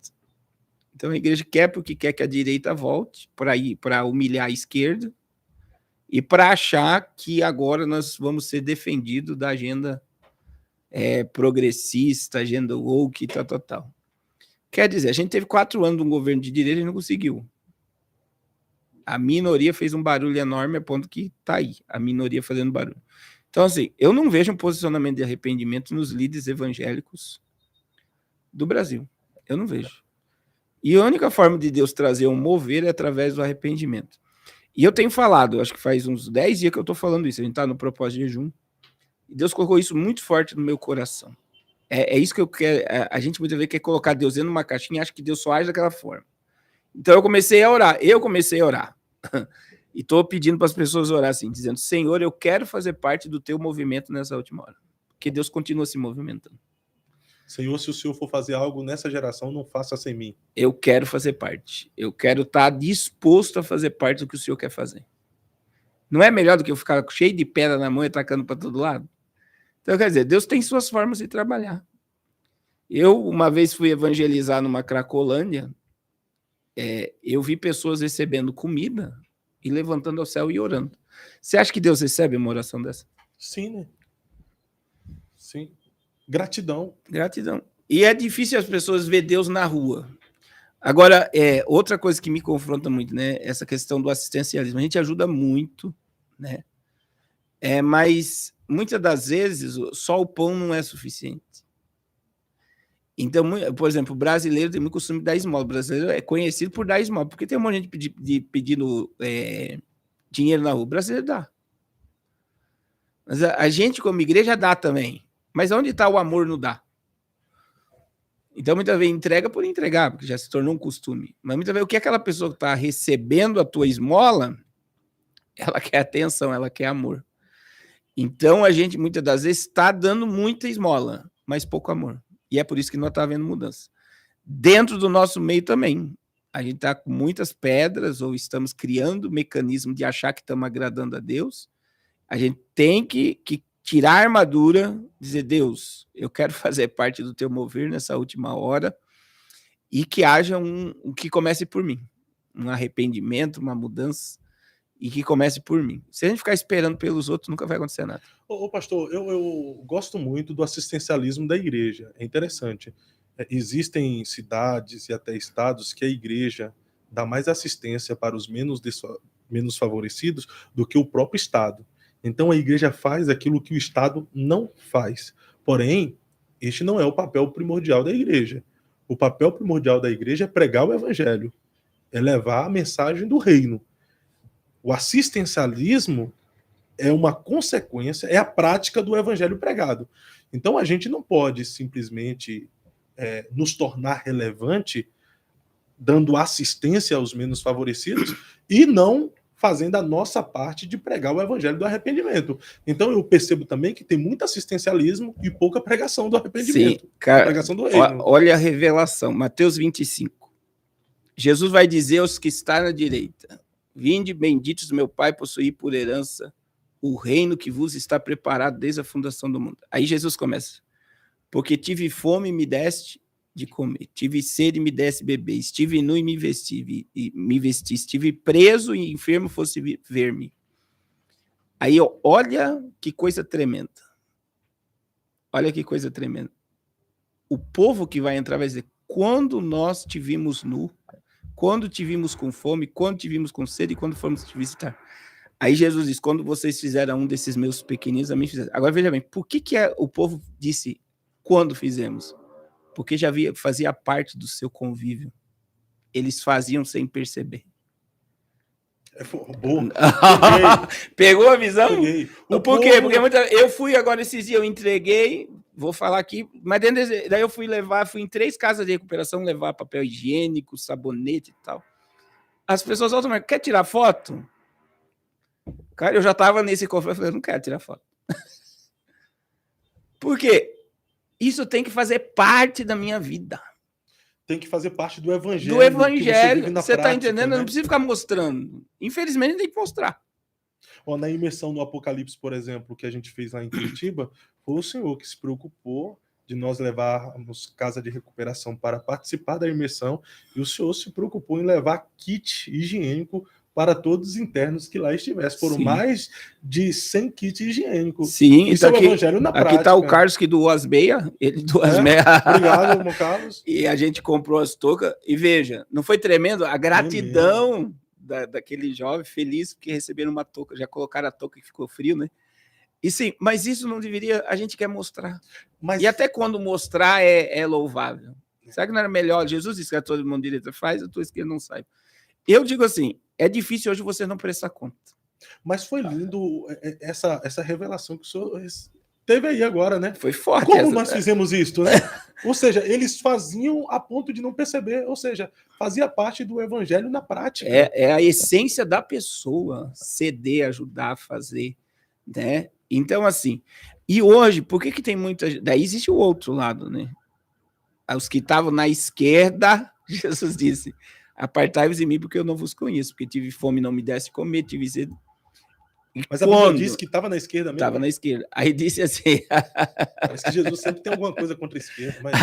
Então, a igreja quer porque quer que a direita volte para humilhar a esquerda e para achar que agora nós vamos ser defendidos da agenda progressista, agenda woke, tal. Quer dizer, a gente teve 4 anos de um governo de direita e não conseguiu. A minoria fez um barulho enorme a ponto que está aí, a minoria fazendo barulho. Então, assim, eu não vejo um posicionamento de arrependimento nos líderes evangélicos do Brasil. Eu não vejo. E a única forma de Deus trazer um mover é através do arrependimento. E eu tenho falado, acho que faz uns 10 dias que eu estou falando isso, a gente está no propósito de jejum, e Deus colocou isso muito forte no meu coração. É isso que eu quero. A gente muitas vezes quer colocar Deus dentro de uma caixinha e acha que Deus só age daquela forma. Então eu comecei a orar. E estou pedindo para as pessoas orar assim, dizendo: Senhor, eu quero fazer parte do teu movimento nessa última hora. Porque Deus continua se movimentando. Senhor, se o Senhor for fazer algo nessa geração, não faça sem mim. Eu quero fazer parte. Eu quero estar disposto a fazer parte do que o Senhor quer fazer. Não é melhor do que eu ficar cheio de pedra na mão e atacando para todo lado? Então, quer dizer, Deus tem suas formas de trabalhar. Eu, uma vez, fui evangelizar numa Cracolândia, eu vi pessoas recebendo comida e levantando ao céu e orando. Você acha que Deus recebe uma oração dessa? Sim, né? Sim. Gratidão. E é difícil as pessoas ver Deus na rua. Agora, outra coisa que me confronta muito, né? Essa questão do assistencialismo. A gente ajuda muito, né? Mas muitas das vezes só o pão não é suficiente. Então, por exemplo, o brasileiro tem muito costume de dar esmola. O brasileiro é conhecido por dar esmola, porque tem um monte de gente pedindo dinheiro na rua. O brasileiro dá. Mas a gente, como igreja, dá também. Mas onde está o amor no dá? Então, muitas vezes, entrega por entregar, porque já se tornou um costume. Mas muitas vezes, o que aquela pessoa que está recebendo a tua esmola, ela quer atenção, ela quer amor. Então, a gente, muitas das vezes, está dando muita esmola, mas pouco amor. E é por isso que não está havendo mudança. Dentro do nosso meio também. A gente está com muitas pedras, ou estamos criando mecanismo de achar que estamos agradando a Deus. A gente tem que tirar a armadura, dizer, Deus, eu quero fazer parte do teu mover nessa última hora e que haja que comece por mim. Um arrependimento, uma mudança e que comece por mim. Se a gente ficar esperando pelos outros, nunca vai acontecer nada. Ô pastor, eu gosto muito do assistencialismo da igreja. É interessante. Existem cidades e até estados que a igreja dá mais assistência para os menos favorecidos do que o próprio estado. Então a igreja faz aquilo que o estado não faz. Porém, este não é o papel primordial da igreja. O papel primordial da igreja é pregar o evangelho, é levar a mensagem do reino. O assistencialismo é uma consequência, é a prática do evangelho pregado. Então a gente não pode simplesmente nos tornar relevante dando assistência aos menos favorecidos e não fazendo a nossa parte de pregar o evangelho do arrependimento. Então eu percebo também que tem muito assistencialismo e pouca pregação do arrependimento. Sim, cara, pregação do reino. Olha a revelação, Mateus 25. Jesus vai dizer aos que estão na direita, vinde benditos do meu Pai, possuí por herança o reino que vos está preparado desde a fundação do mundo. Aí Jesus começa, porque tive fome e me deste de comer, tive sede e me deste beber, estive nu e me vesti, estive preso e enfermo fosse ver-me. Aí, olha que coisa tremenda. Olha que coisa tremenda. O povo que vai entrar vai dizer, quando nós te vimos nu, quando te vimos com fome, quando te vimos com sede e quando fomos te visitar. Aí Jesus diz, quando vocês fizeram um desses meus pequeninos, a mim fizeram. Agora veja bem, por que o povo disse quando fizemos? Porque já fazia parte do seu convívio. Eles faziam sem perceber. Bom. Pegou a visão? Peguei. Por quê? Porque eu fui agora esses dias, eu entreguei, vou falar aqui, mas daí eu fui em 3 casas de recuperação, levar papel higiênico, sabonete e tal. As pessoas automaticamente, quer tirar foto? Cara, eu já estava nesse conflito, eu falei, não quero tirar foto. Por quê? Isso tem que fazer parte da minha vida. Tem que fazer parte do evangelho. Do evangelho. Você está entendendo? Né? Eu não preciso ficar mostrando. Infelizmente, tem que mostrar. Na imersão no Apocalipse, por exemplo, que a gente fez lá em Curitiba, foi o senhor que se preocupou de nós levarmos casa de recuperação para participar da imersão, e o senhor se preocupou em levar kit higiênico para todos os internos que lá estivessem. Foram mais de 100 kits higiênicos. Sim, isso é o evangelho na prática. Aqui está o Carlos que doou as meias. Ele doou as meias. Obrigado, irmão Carlos. E a gente comprou as toucas. E veja, não foi tremendo? A gratidão daquele jovem feliz porque receberam uma touca. Já colocaram a touca que ficou frio, né? E sim, mas isso não deveria... A gente quer mostrar. E até quando mostrar é louvável. Será que não era melhor? Jesus disse que a todo mundo direita faz, a tua esquerda não sai. Eu digo assim, é difícil hoje você não prestar conta. Mas foi lindo essa revelação que o senhor teve aí agora, né? Foi forte. Como nós fizemos isso, né? Ou seja, eles faziam a ponto de não perceber, ou seja, fazia parte do evangelho na prática. É a essência da pessoa, ceder, ajudar a fazer, né? Então, assim, e hoje, por que tem muita... Daí existe o outro lado, né? Os que estavam na esquerda, Jesus disse, apartai-vos de mim porque eu não vos conheço, porque tive fome, não me desse comer, tive sede. Mas a Bíblia diz que estava na esquerda mesmo? Estava na esquerda. Aí disse assim... Parece que Jesus sempre tem alguma coisa contra a esquerda. Mas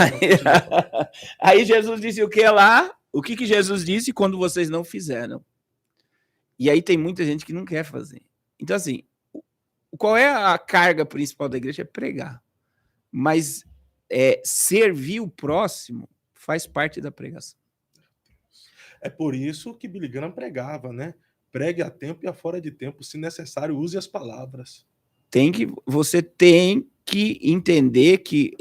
aí Jesus disse o que lá? O que Jesus disse quando vocês não fizeram? E aí tem muita gente que não quer fazer. Então, assim, qual é a carga principal da igreja? É pregar. Mas servir o próximo faz parte da pregação. É por isso que Billy Graham pregava, né? Pregue a tempo e a fora de tempo. Se necessário, use as palavras. Você tem que entender que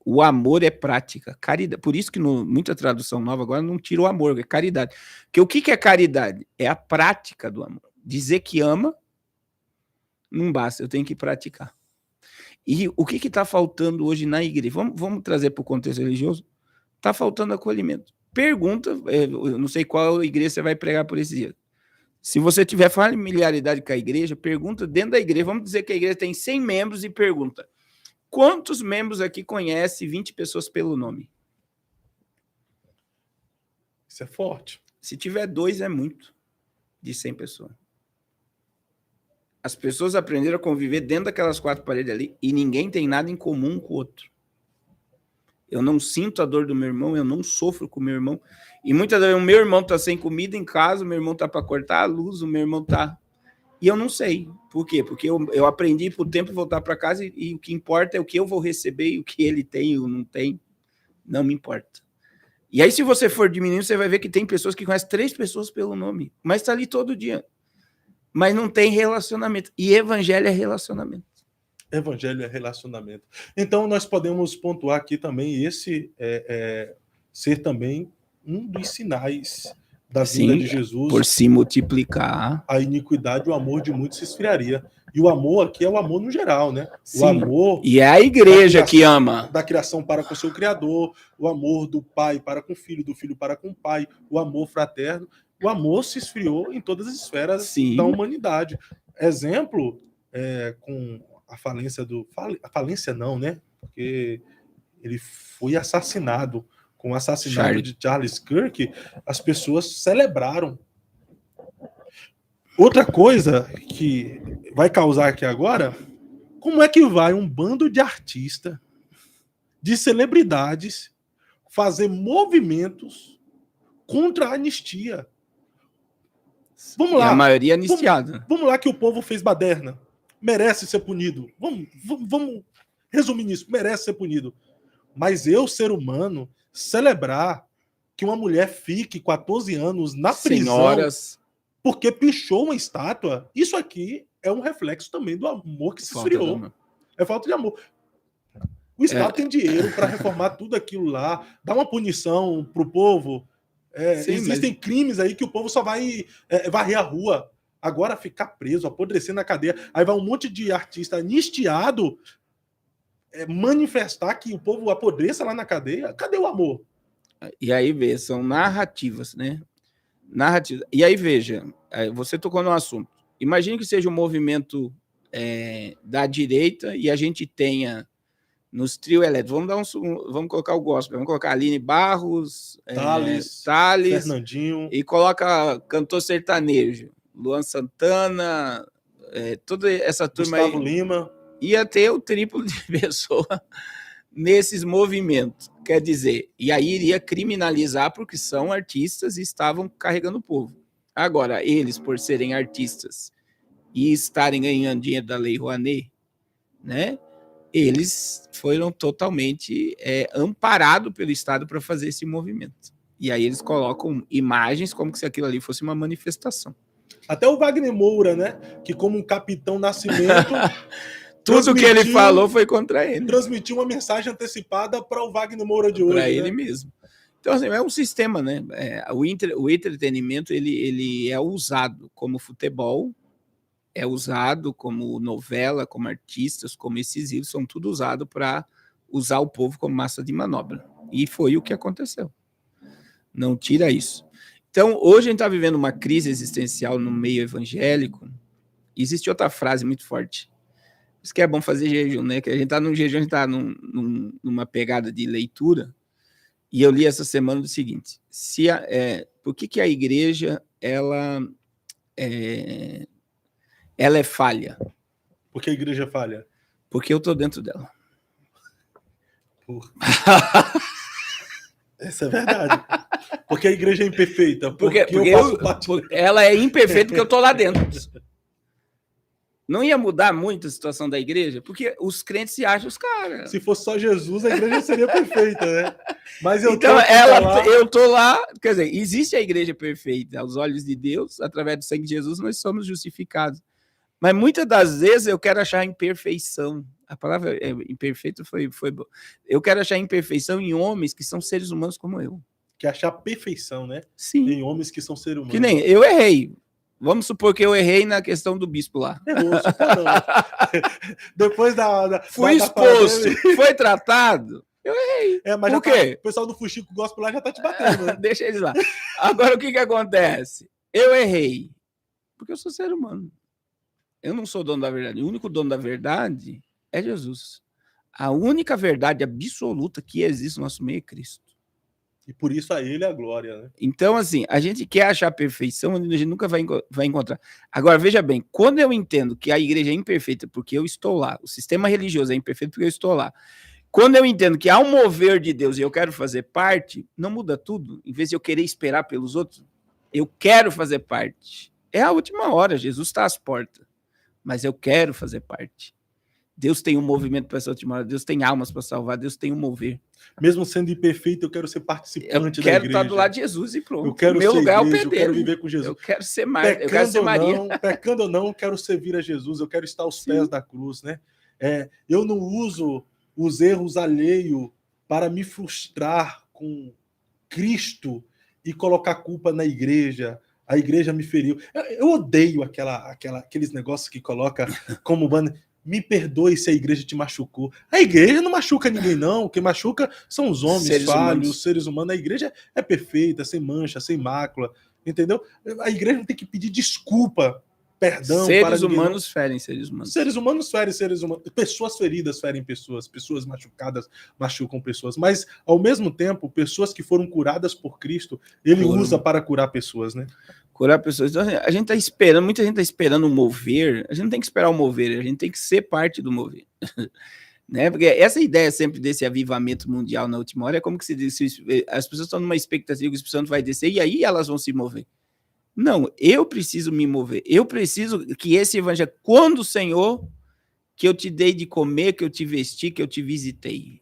o amor é prática. Caridade. Por isso que muita tradução nova agora não tira o amor, é caridade. Porque o que é caridade? É a prática do amor. Dizer que ama não basta, eu tenho que praticar. E o que está faltando hoje na igreja? Vamos trazer para o contexto religioso? Está faltando acolhimento. Pergunta, eu não sei qual igreja você vai pregar por esse dia. Se você tiver familiaridade com a igreja, pergunta dentro da igreja. Vamos dizer que a igreja tem 100 membros e pergunta: quantos membros aqui conhecem 20 pessoas pelo nome? Isso é forte. Se tiver 2, é muito, de 100 pessoas. As pessoas aprenderam a conviver dentro daquelas 4 paredes ali e ninguém tem nada em comum com o outro. Eu não sinto a dor do meu irmão, eu não sofro com o meu irmão. E muitas vezes o meu irmão está sem comida em casa, o meu irmão está para cortar a luz, o meu irmão está... E eu não sei. Por quê? Porque eu aprendi por tempo voltar para casa e o que importa é o que eu vou receber e o que ele tem ou não tem. Não me importa. E aí, se você for diminuindo, você vai ver que tem pessoas que conhecem 3 pessoas pelo nome, mas está ali todo dia. Mas não tem relacionamento. E evangelho é relacionamento. Evangelho é relacionamento. Então, nós podemos pontuar aqui também esse ser também um dos sinais da vinda de Jesus. Por se multiplicar. A iniquidade, o amor de muitos se esfriaria. E o amor aqui é o amor no geral, né? Sim. O amor... E é a igreja que ama. Da criação para com seu Criador, o amor do pai para com o filho, do filho para com o pai, o amor fraterno. O amor se esfriou em todas as esferas da humanidade. Exemplo, com a falência do... A falência não, né? Porque ele foi assassinado. Com o assassinato de Charles Kirk, as pessoas celebraram. Outra coisa que vai causar aqui agora, como é que vai um bando de artistas, de celebridades, fazer movimentos contra a anistia? Vamos lá. E a maioria anistiada. Vamos lá que o povo fez baderna. Merece ser punido. Vamos resumir nisso. Merece ser punido. Mas eu, ser humano, celebrar que uma mulher fique 14 anos na prisão porque pichou uma estátua, isso aqui é um reflexo também do amor que se esfriou. É falta de amor. O Estado tem dinheiro para reformar tudo aquilo lá, dar uma punição pro povo. Existem crimes aí que o povo só vai varrer a rua. Agora ficar preso, apodrecer na cadeia. Aí vai um monte de artista anistiado manifestar que o povo apodreça lá na cadeia. Cadê o amor? E aí, vê, são narrativas, né? Narrativa. E aí, veja, você tocou no assunto. Imagine que seja um movimento da direita e a gente tenha nos trio elétricos. Vamos colocar o gospel, vamos colocar Aline Barros, Thales, Fernandinho. E coloca cantor sertanejo, Luan Santana, toda essa turma Gustavo aí. Lima. Ia ter o triplo de pessoa nesses movimentos. Quer dizer, e aí iria criminalizar porque são artistas e estavam carregando o povo. Agora, eles, por serem artistas e estarem ganhando dinheiro da Lei Rouanet, né, eles foram totalmente amparados pelo Estado para fazer esse movimento. E aí eles colocam imagens como se aquilo ali fosse uma manifestação. Até o Wagner Moura, né, que como um Capitão Nascimento... Tudo que ele falou foi contra ele. Transmitiu uma mensagem antecipada para o Wagner Moura de hoje. Para ele mesmo. Então, assim, é um sistema, né? O entretenimento ele é usado como futebol, é usado como novela, como artistas, como esses livros, são tudo usado para usar o povo como massa de manobra. E foi o que aconteceu. Não tira isso. Então, hoje a gente está vivendo uma crise existencial no meio evangélico. Existe outra frase muito forte. Isso que é bom fazer jejum, né? Que a gente está num jejum, a gente está numa pegada de leitura. E eu li essa semana o seguinte: por que a igreja ela é falha? Por que a igreja falha? Porque eu estou dentro dela. Essa é verdade. Porque a igreja é imperfeita. Porque ela é imperfeita porque eu estou lá dentro. Não ia mudar muito a situação da igreja, porque os crentes se acham os caras. Se fosse só Jesus, a igreja seria perfeita, né? Mas eu tô lá, quer dizer, existe a igreja perfeita aos olhos de Deus, através do sangue de Jesus nós somos justificados. Mas muitas das vezes eu quero achar imperfeição. A palavra imperfeito foi boa. Eu quero achar imperfeição em homens que são seres humanos como eu. Quer achar perfeição, né? Sim. Em homens que são seres humanos. Que nem eu errei. Vamos supor que eu errei na questão do bispo lá. Errou, depois fui exposto, foi tratado, eu errei. Mas por quê? O pessoal do Fuxico Gospel lá já tá te batendo. Né? Deixa eles lá. Agora, o que acontece? Eu errei, porque eu sou ser humano. Eu não sou dono da verdade. O único dono da verdade é Jesus. A única verdade absoluta que existe no nosso meio é Cristo. E por isso a ele é a glória, né? Então, assim, a gente quer achar a perfeição onde a gente nunca vai encontrar. Agora, veja bem, quando eu entendo que a igreja é imperfeita porque eu estou lá, o sistema religioso é imperfeito porque eu estou lá, quando eu entendo que há um mover de Deus e eu quero fazer parte, não muda tudo. Em vez de eu querer esperar pelos outros, eu quero fazer parte. É a última hora, Jesus está às portas, mas eu quero fazer parte. Deus tem um movimento para essa última hora, Deus tem almas para salvar, Deus tem um mover. Mesmo sendo imperfeito, eu quero ser participante da igreja. Eu quero estar do lado de Jesus e pronto. Eu quero meu ser lugar é o igreja, pé eu quero dele. viver com Jesus. Eu quero ser Maria. Eu quero ser Maria. Pecando ou não, quero servir a Jesus. Eu quero estar aos pés da cruz, né? Eu não uso os erros alheios para me frustrar com Cristo e colocar culpa na igreja. A igreja me feriu. Eu odeio aqueles negócios que coloca como banda. Me perdoe se a igreja te machucou. A igreja não machuca ninguém, não. O que machuca são os homens Seres falhos, humanos. seres humanos. A igreja é perfeita, sem mancha, sem mácula. Entendeu? A igreja não tem que pedir desculpa, perdão para Seres ninguém, humanos não. ferem seres humanos. Seres humanos ferem seres humanos. Pessoas feridas ferem pessoas. Pessoas machucadas machucam pessoas. Mas, ao mesmo tempo, pessoas que foram curadas por Cristo, ele usa para curar pessoas, né? Curar pessoas. Então, a gente está esperando, muita gente está esperando o mover. A gente não tem que esperar o mover, a gente tem que ser parte do mover. Né? Porque essa ideia sempre desse avivamento mundial na última hora é como que se diz, as pessoas estão numa expectativa que o Espírito Santo vai descer e aí elas vão se mover. Não, eu preciso me mover. Eu preciso que esse evangelho, quando o Senhor, que eu te dei de comer, que eu te vesti, que eu te visitei,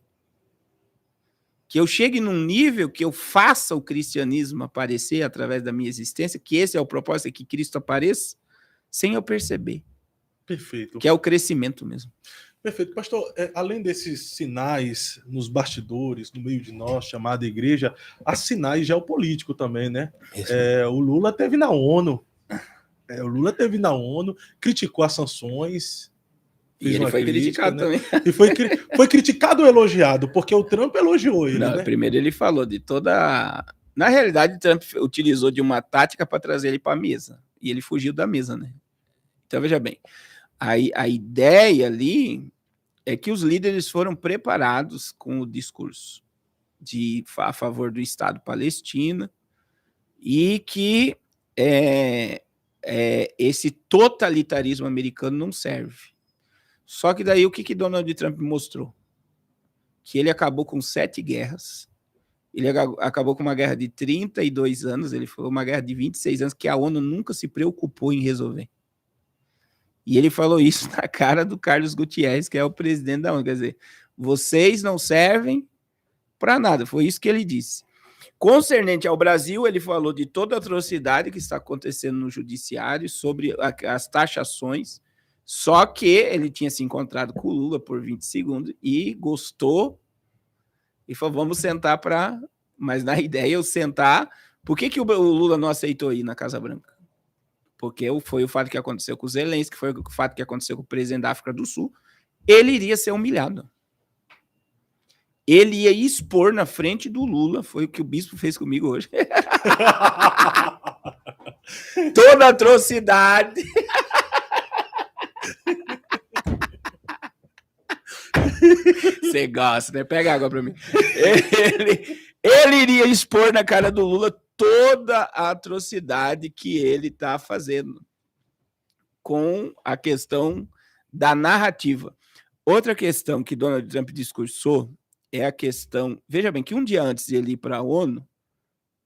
que eu chegue num nível que eu faça o cristianismo aparecer através da minha existência, que esse é o propósito, é que Cristo apareça, sem eu perceber. Perfeito. Que é o crescimento mesmo. Perfeito. Pastor, além desses sinais nos bastidores, no meio de nós, chamada igreja, há sinais geopolíticos também, né? O Lula teve na ONU. Criticou as sanções. E ele foi criticado, né? Também. E foi criticado ou elogiado? Porque o Trump elogiou ele, não, né? Primeiro ele falou de toda... Na realidade, o Trump utilizou de uma tática para trazer ele para a mesa. E ele fugiu da mesa, né? Então, veja bem. A ideia ali é que os líderes foram preparados com o discurso a favor do Estado palestino e que esse totalitarismo americano não serve. Só que daí o que Donald Trump mostrou? Que ele acabou com 7 guerras, ele acabou com uma guerra de 32 anos, ele falou uma guerra de 26 anos que a ONU nunca se preocupou em resolver. E ele falou isso na cara do Carlos Gutierrez, que é o presidente da ONU. Quer dizer, vocês não servem para nada. Foi isso que ele disse. Concernente ao Brasil, ele falou de toda a atrocidade que está acontecendo no judiciário, sobre as taxações, só que ele tinha se encontrado com o Lula por 20 segundos e gostou e falou, vamos sentar para... Mas na ideia, eu sentar... Por que o Lula não aceitou ir na Casa Branca? Porque foi o fato que aconteceu com o Zelensky, foi o fato que aconteceu com o presidente da África do Sul, ele iria ser humilhado. Ele ia expor na frente do Lula, foi o que o bispo fez comigo hoje. Toda a atrocidade. Você gosta, né? Pega água para mim. Ele iria expor na cara do Lula toda a atrocidade que ele está fazendo com a questão da narrativa. Outra questão que Donald Trump discursou é a questão... Veja bem, que um dia antes de ele ir para a ONU,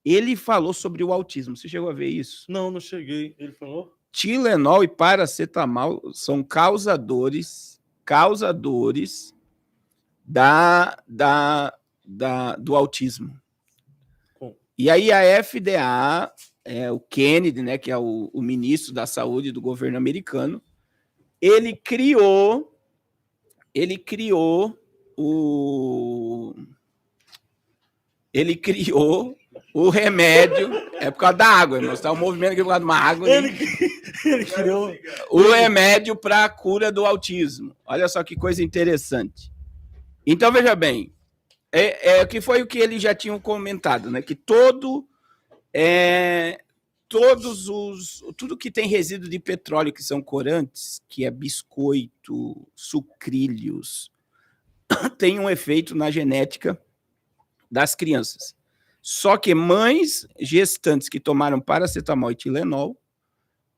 ele falou sobre o autismo. Você chegou a ver isso? Não cheguei. Ele falou? Tilenol e paracetamol são causadores do autismo. E aí a FDA, o Kennedy, né, que é o ministro da saúde do governo americano, ele criou o remédio, por causa da água, mostrar o movimento aqui por causa de uma água. Ele criou o remédio para a cura do autismo. Olha só que coisa interessante. Então, veja bem, que foi o que eles já tinham comentado, né? Que tudo que tem resíduo de petróleo, que são corantes, que é biscoito, sucrilhos, tem um efeito na genética das crianças. Só que mães gestantes que tomaram paracetamol e Tilenol,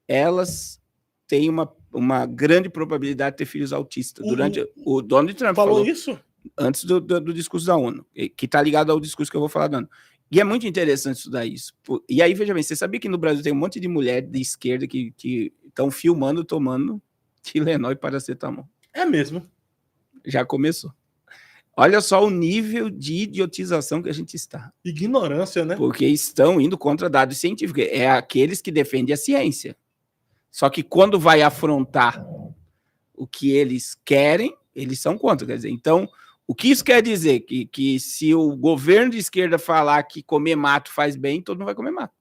elas têm uma grande probabilidade de ter filhos autistas. Durante o Donald Trump falou isso antes do discurso da ONU, que está ligado ao discurso que eu vou falar da ONU. E é muito interessante estudar isso. E aí, veja bem, você sabia que no Brasil tem um monte de mulher de esquerda que estão filmando tomando Tilenol e paracetamol? É mesmo. Já começou. Olha só o nível de idiotização que a gente está. Ignorância, né? Porque estão indo contra dados científicos. É aqueles que defendem a ciência. Só que quando vai afrontar o que eles querem, eles são contra. Quer dizer, então, o que isso quer dizer? Que se o governo de esquerda falar que comer mato faz bem, todo mundo vai comer mato.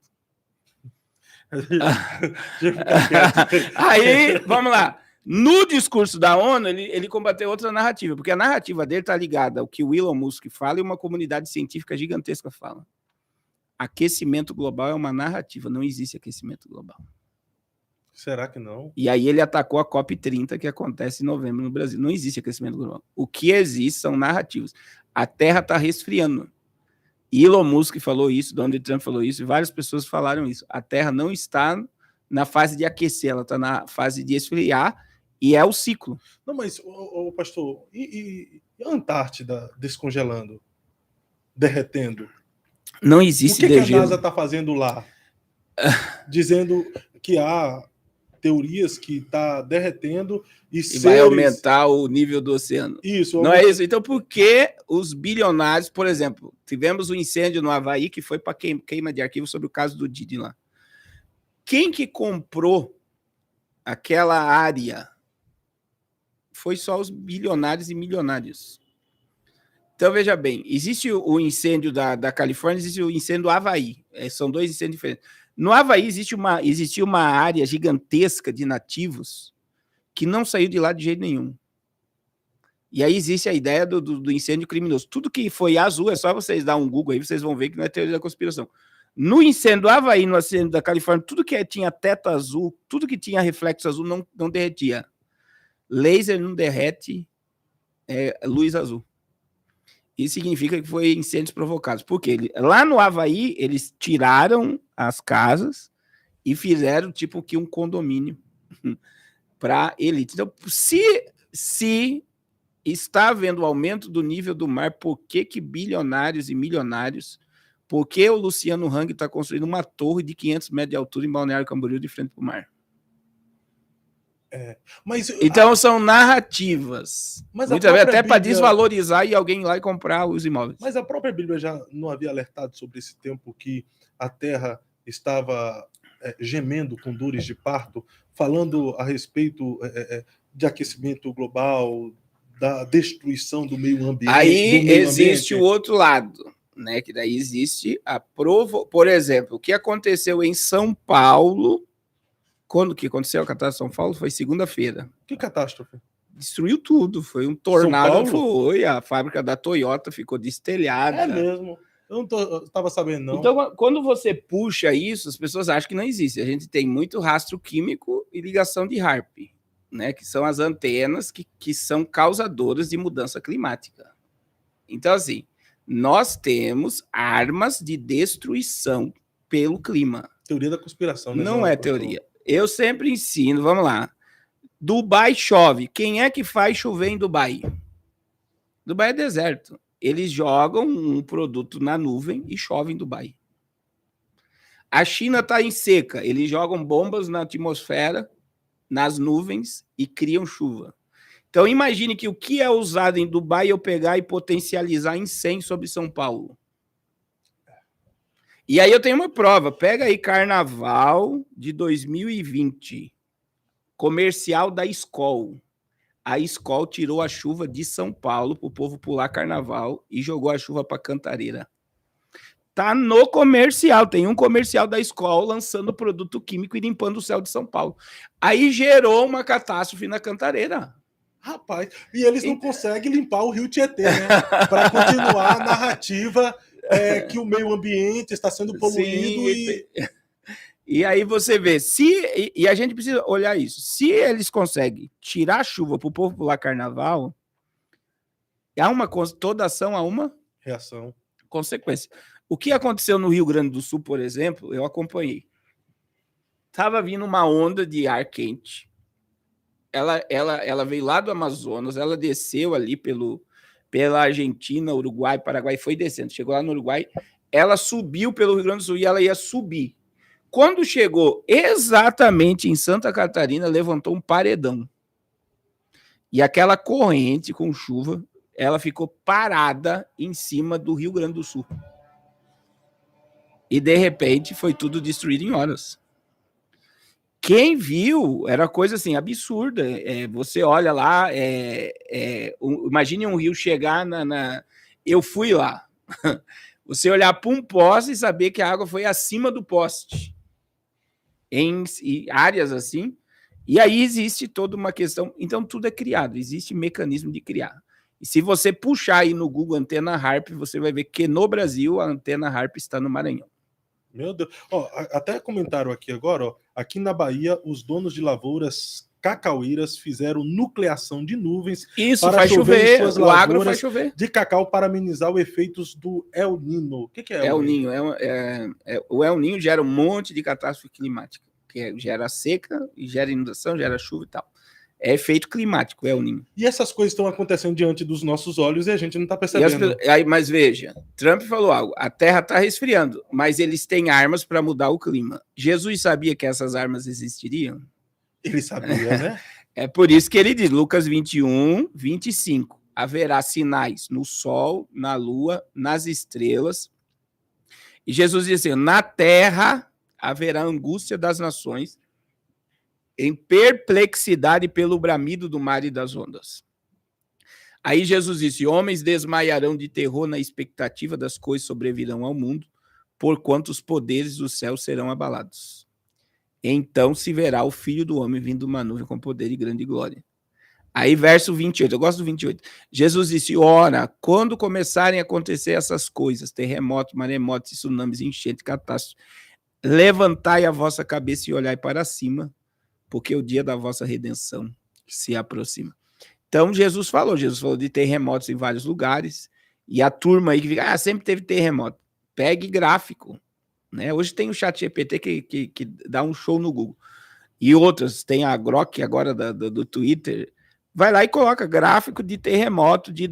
Aí, vamos lá. No discurso da ONU, ele combateu outra narrativa, porque a narrativa dele está ligada ao que o Elon Musk fala e uma comunidade científica gigantesca fala. Aquecimento global é uma narrativa, não existe aquecimento global. Será que não? E aí ele atacou a COP30, que acontece em novembro no Brasil. Não existe aquecimento global. O que existe são narrativas. A Terra está resfriando. Elon Musk falou isso, Donald Trump falou isso, e várias pessoas falaram isso. A Terra não está na fase de aquecer, ela está na fase de esfriar, e é o ciclo. Não, mas, pastor, e a Antártida descongelando, derretendo? Não existe degelo. O que a NASA está fazendo lá? Dizendo que há teorias que está derretendo e vai aumentar o nível do oceano. Isso. Não é isso? Então, por que os bilionários, por exemplo, tivemos um incêndio no Havaí que foi para queima de arquivo sobre o caso do Didi lá. Quem que comprou aquela área foi só os bilionários e milionários. Então, veja bem, existe o incêndio da Califórnia, existe o incêndio do Havaí. São dois incêndios diferentes. No Havaí existia uma área gigantesca de nativos que não saiu de lá de jeito nenhum. E aí existe a ideia do incêndio criminoso. Tudo que foi azul, é só vocês dar um Google aí, vocês vão ver que não é teoria da conspiração. No incêndio do Havaí, no incêndio da Califórnia, tudo que tinha teto azul, tudo que tinha reflexo azul não derretia. Laser não derrete luz azul. Isso significa que foi incêndios provocados. Por quê? Lá no Havaí, eles tiraram as casas e fizeram tipo que um condomínio para elite. Então, se está havendo aumento do nível do mar, por que bilionários e milionários, por que o Luciano Hang está construindo uma torre de 500 metros de altura em Balneário Camboriú de frente para o mar? Então são narrativas. Muitas vezes até para desvalorizar e alguém ir lá e comprar os imóveis. Mas a própria Bíblia já não havia alertado sobre esse tempo que a terra estava gemendo com dores de parto, falando a respeito de aquecimento global, da destruição do meio ambiente. Aí existe o outro lado, né? Que daí existe por exemplo, o que aconteceu em São Paulo. Quando que aconteceu a catástrofe em São Paulo? Foi segunda-feira. Que catástrofe? Destruiu tudo. Foi um tornado. Foi. A fábrica da Toyota ficou destelhada. É mesmo. Eu não estava sabendo, não. Então, quando você puxa isso, as pessoas acham que não existe. A gente tem muito rastro químico e ligação de HAARP, né? Que são as antenas que são causadoras de mudança climática. Então, assim, nós temos armas de destruição pelo clima. Teoria da conspiração, né? Não é teoria. Eu sempre ensino, vamos lá. Dubai chove. Quem é que faz chover em Dubai? Dubai é deserto. Eles jogam um produto na nuvem e chove em Dubai. A China está em seca. Eles jogam bombas na atmosfera, nas nuvens e criam chuva. Então, imagine que o que é usado em Dubai eu pegar e potencializar em 100 sobre São Paulo. E aí eu tenho uma prova. Pega aí Carnaval de 2020. Comercial da Skol. A Skol tirou a chuva de São Paulo para o povo pular Carnaval e jogou a chuva para Cantareira. Tá no comercial. Tem um comercial da Skol lançando produto químico e limpando o céu de São Paulo. Aí gerou uma catástrofe na Cantareira. Rapaz, e eles não conseguem limpar o Rio Tietê, né? Para continuar a narrativa que o meio ambiente está sendo poluído. Sim, e aí você vê, e a gente precisa olhar isso. Se eles conseguem tirar a chuva para o povo pular Carnaval, toda ação há uma reação, consequência. O que aconteceu no Rio Grande do Sul, por exemplo, eu acompanhei. Estava vindo uma onda de ar quente. Ela veio lá do Amazonas, ela desceu ali pela Argentina, Uruguai, Paraguai, foi descendo. Chegou lá no Uruguai, ela subiu pelo Rio Grande do Sul e ela ia subir. Quando chegou exatamente em Santa Catarina, levantou um paredão. E aquela corrente com chuva, ela ficou parada em cima do Rio Grande do Sul. E, de repente, foi tudo destruído em horas. Quem viu, era coisa assim, absurda. Você olha lá, imagine um rio chegar Eu fui lá. Você olhar para um poste e saber que a água foi acima do poste. Em áreas assim. E aí existe toda uma questão. Então, tudo é criado, existe mecanismo de criar. E se você puxar aí no Google Antena Harp, você vai ver que no Brasil a Antena Harp está no Maranhão. Meu Deus. Até comentaram aqui agora, aqui na Bahia, os donos de lavouras cacaueiras fizeram nucleação de nuvens. Isso, para chover, o agro faz chover. De cacau para amenizar os efeitos do El Niño. O que é El Niño? O El Niño gera um monte de catástrofe climática, que gera seca, e gera inundação, gera chuva e tal. É efeito climático, El Niño. E essas coisas estão acontecendo diante dos nossos olhos e a gente não está percebendo. Mas veja, Trump falou algo, a Terra está resfriando, mas eles têm armas para mudar o clima. Jesus sabia que essas armas existiriam? Ele sabia, né? É por isso que ele diz, Lucas 21, 25, haverá sinais no sol, na lua, nas estrelas. E Jesus diz assim, na terra haverá angústia das nações, em perplexidade pelo bramido do mar e das ondas. Aí Jesus disse, homens desmaiarão de terror na expectativa das coisas sobrevirão ao mundo, porquanto os poderes do céu serão abalados. Então se verá o Filho do Homem vindo uma nuvem com poder e grande glória. Aí verso 28, eu gosto do 28. Jesus disse, ora, quando começarem a acontecer essas coisas, terremotos, maremotos, tsunamis, enchentes, catástrofes, levantai a vossa cabeça e olhai para cima, porque o dia da vossa redenção se aproxima. Então, Jesus falou de terremotos em vários lugares, e a turma aí que fica, sempre teve terremoto. Pegue gráfico, né? Hoje tem o ChatGPT que dá um show no Google. E outras, tem a Grok agora do Twitter, vai lá e coloca gráfico de terremoto de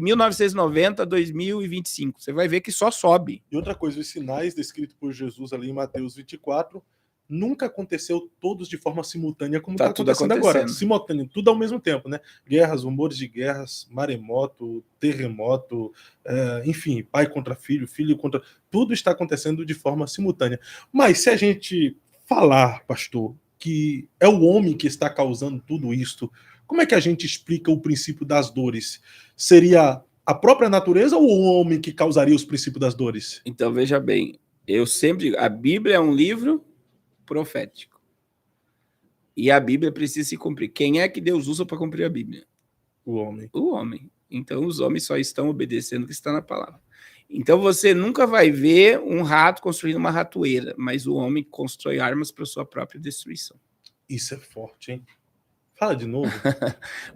1990 a 2025. Você vai ver que só sobe. E outra coisa, os sinais descritos por Jesus ali em Mateus 24 nunca aconteceu todos de forma simultânea como está acontecendo agora. Simultâneo, tudo ao mesmo tempo, né? Guerras, rumores de guerras, maremoto, terremoto, enfim, pai contra filho, filho contra... Tudo está acontecendo de forma simultânea. Mas se a gente falar, pastor, que é o homem que está causando tudo isso, como é que a gente explica o princípio das dores? Seria a própria natureza ou o homem que causaria os princípios das dores? Então, veja bem, a Bíblia é um livro profético. E a Bíblia precisa se cumprir. Quem é que Deus usa para cumprir a Bíblia? O homem. O homem. Então, os homens só estão obedecendo o que está na palavra. Então, você nunca vai ver um rato construindo uma ratoeira, mas o homem constrói armas para sua própria destruição. Isso é forte, hein? Fala de novo.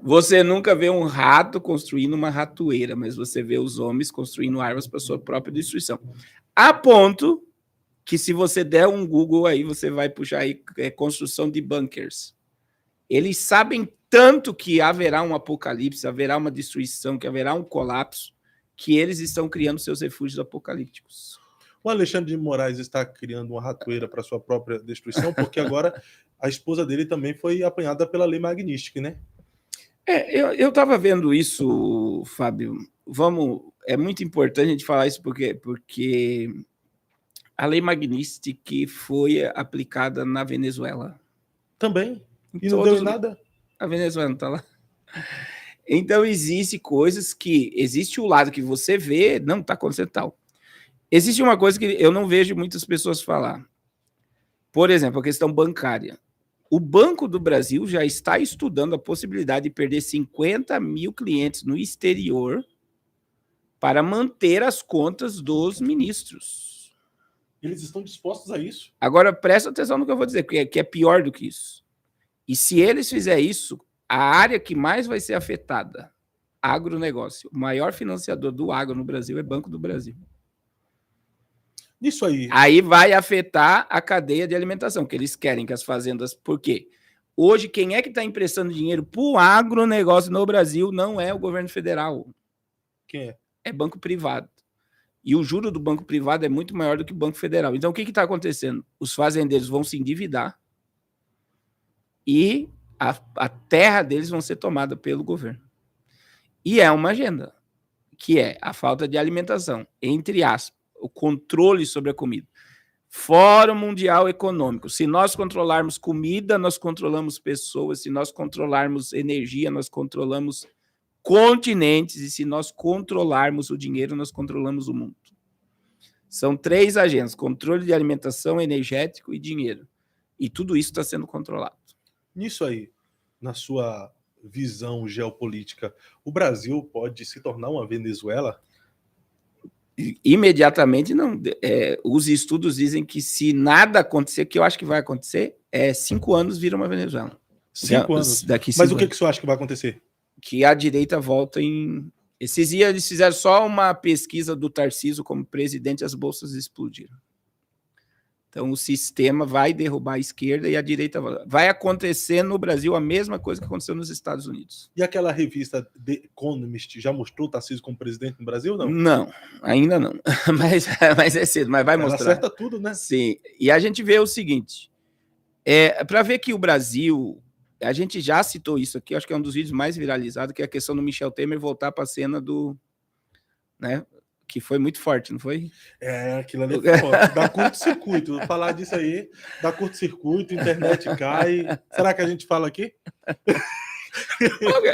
Você nunca vê um rato construindo uma ratoeira, mas você vê os homens construindo armas para sua própria destruição. A ponto que se você der um Google aí, você vai puxar aí construção de bunkers. Eles sabem tanto que haverá um apocalipse, haverá uma destruição, que haverá um colapso, que eles estão criando seus refúgios apocalípticos. O Alexandre de Moraes está criando uma ratoeira para sua própria destruição, porque agora a esposa dele também foi apanhada pela lei magnística, né? Eu estava vendo isso, Fábio. É muito importante a gente falar isso, porque a lei Magnitsky foi aplicada na Venezuela. Também. E não deu nada? A Venezuela não está lá. Então, existe coisas que... Existe o lado que você vê, não está acontecendo tal. Existe uma coisa que eu não vejo muitas pessoas falar. Por exemplo, a questão bancária. O Banco do Brasil já está estudando a possibilidade de perder 50 mil clientes no exterior para manter as contas dos ministros. Eles estão dispostos a isso? Agora, presta atenção no que eu vou dizer, que é pior do que isso. E se eles fizerem isso, a área que mais vai ser afetada, agronegócio, o maior financiador do agro no Brasil é Banco do Brasil. Isso aí. Aí vai afetar a cadeia de alimentação, que eles querem que as fazendas... Por quê? Hoje, quem é que está emprestando dinheiro para o agronegócio no Brasil não é o governo federal. Quem é? É banco privado. E o juro do banco privado é muito maior do que o banco federal. Então, o que está acontecendo? Os fazendeiros vão se endividar e a terra deles vão ser tomada pelo governo. E é uma agenda, que é a falta de alimentação, entre aspas, o controle sobre a comida. Fórum Mundial Econômico. Se nós controlarmos comida, nós controlamos pessoas. Se nós controlarmos energia, nós controlamos continentes. E se nós controlarmos o dinheiro, nós controlamos o mundo. São 3 agendas: controle de alimentação, energético e dinheiro. E tudo isso está sendo controlado. Nisso aí, na sua visão geopolítica, o Brasil pode se tornar uma Venezuela? Imediatamente não. Os estudos dizem que se nada acontecer, que eu acho que vai acontecer, 5 anos vira uma Venezuela. 5 anos? Daqui 5 Mas o anos. que você acha que vai acontecer? Que a direita volta em... Esses dias eles fizeram só uma pesquisa do Tarcísio como presidente, as bolsas explodiram. Então o sistema vai derrubar a esquerda e a direita vai acontecer no Brasil a mesma coisa que aconteceu nos Estados Unidos. E aquela revista The Economist já mostrou o Tarcísio como presidente no Brasil, não? Não, ainda não. mas é cedo, mas vai mostrar. Ela acerta tudo, né? Sim, e a gente vê o seguinte, para ver que o Brasil, a gente já citou isso aqui, acho que é um dos vídeos mais viralizados, que é a questão do Michel Temer voltar para a cena do... Né, que foi muito forte, não foi? Aquilo ali é forte. Dá curto-circuito. Falar disso aí, dá curto-circuito, internet cai. Será que a gente fala aqui?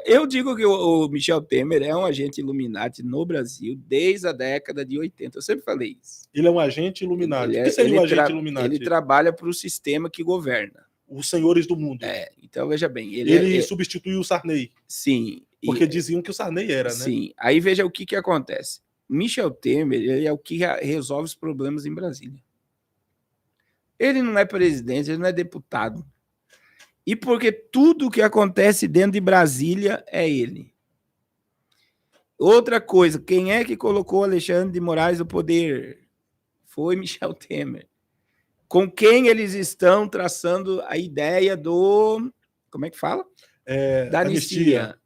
Eu digo que o Michel Temer é um agente Illuminati no Brasil desde a década de 80. Eu sempre falei isso. Ele é um agente Illuminati. O que seria um agente Illuminati? Ele trabalha para o sistema que governa. Os senhores do mundo. Então, veja bem. Ele substituiu o Sarney. Sim. Porque diziam que o Sarney era, né? Sim. Aí veja o que acontece. Michel Temer ele é o que resolve os problemas em Brasília. Ele não é presidente, ele não é deputado. E porque tudo que acontece dentro de Brasília é ele. Outra coisa, quem é que colocou Alexandre de Moraes no poder? Foi Michel Temer. Com quem eles estão traçando a ideia do... Como é que fala? Da anistia.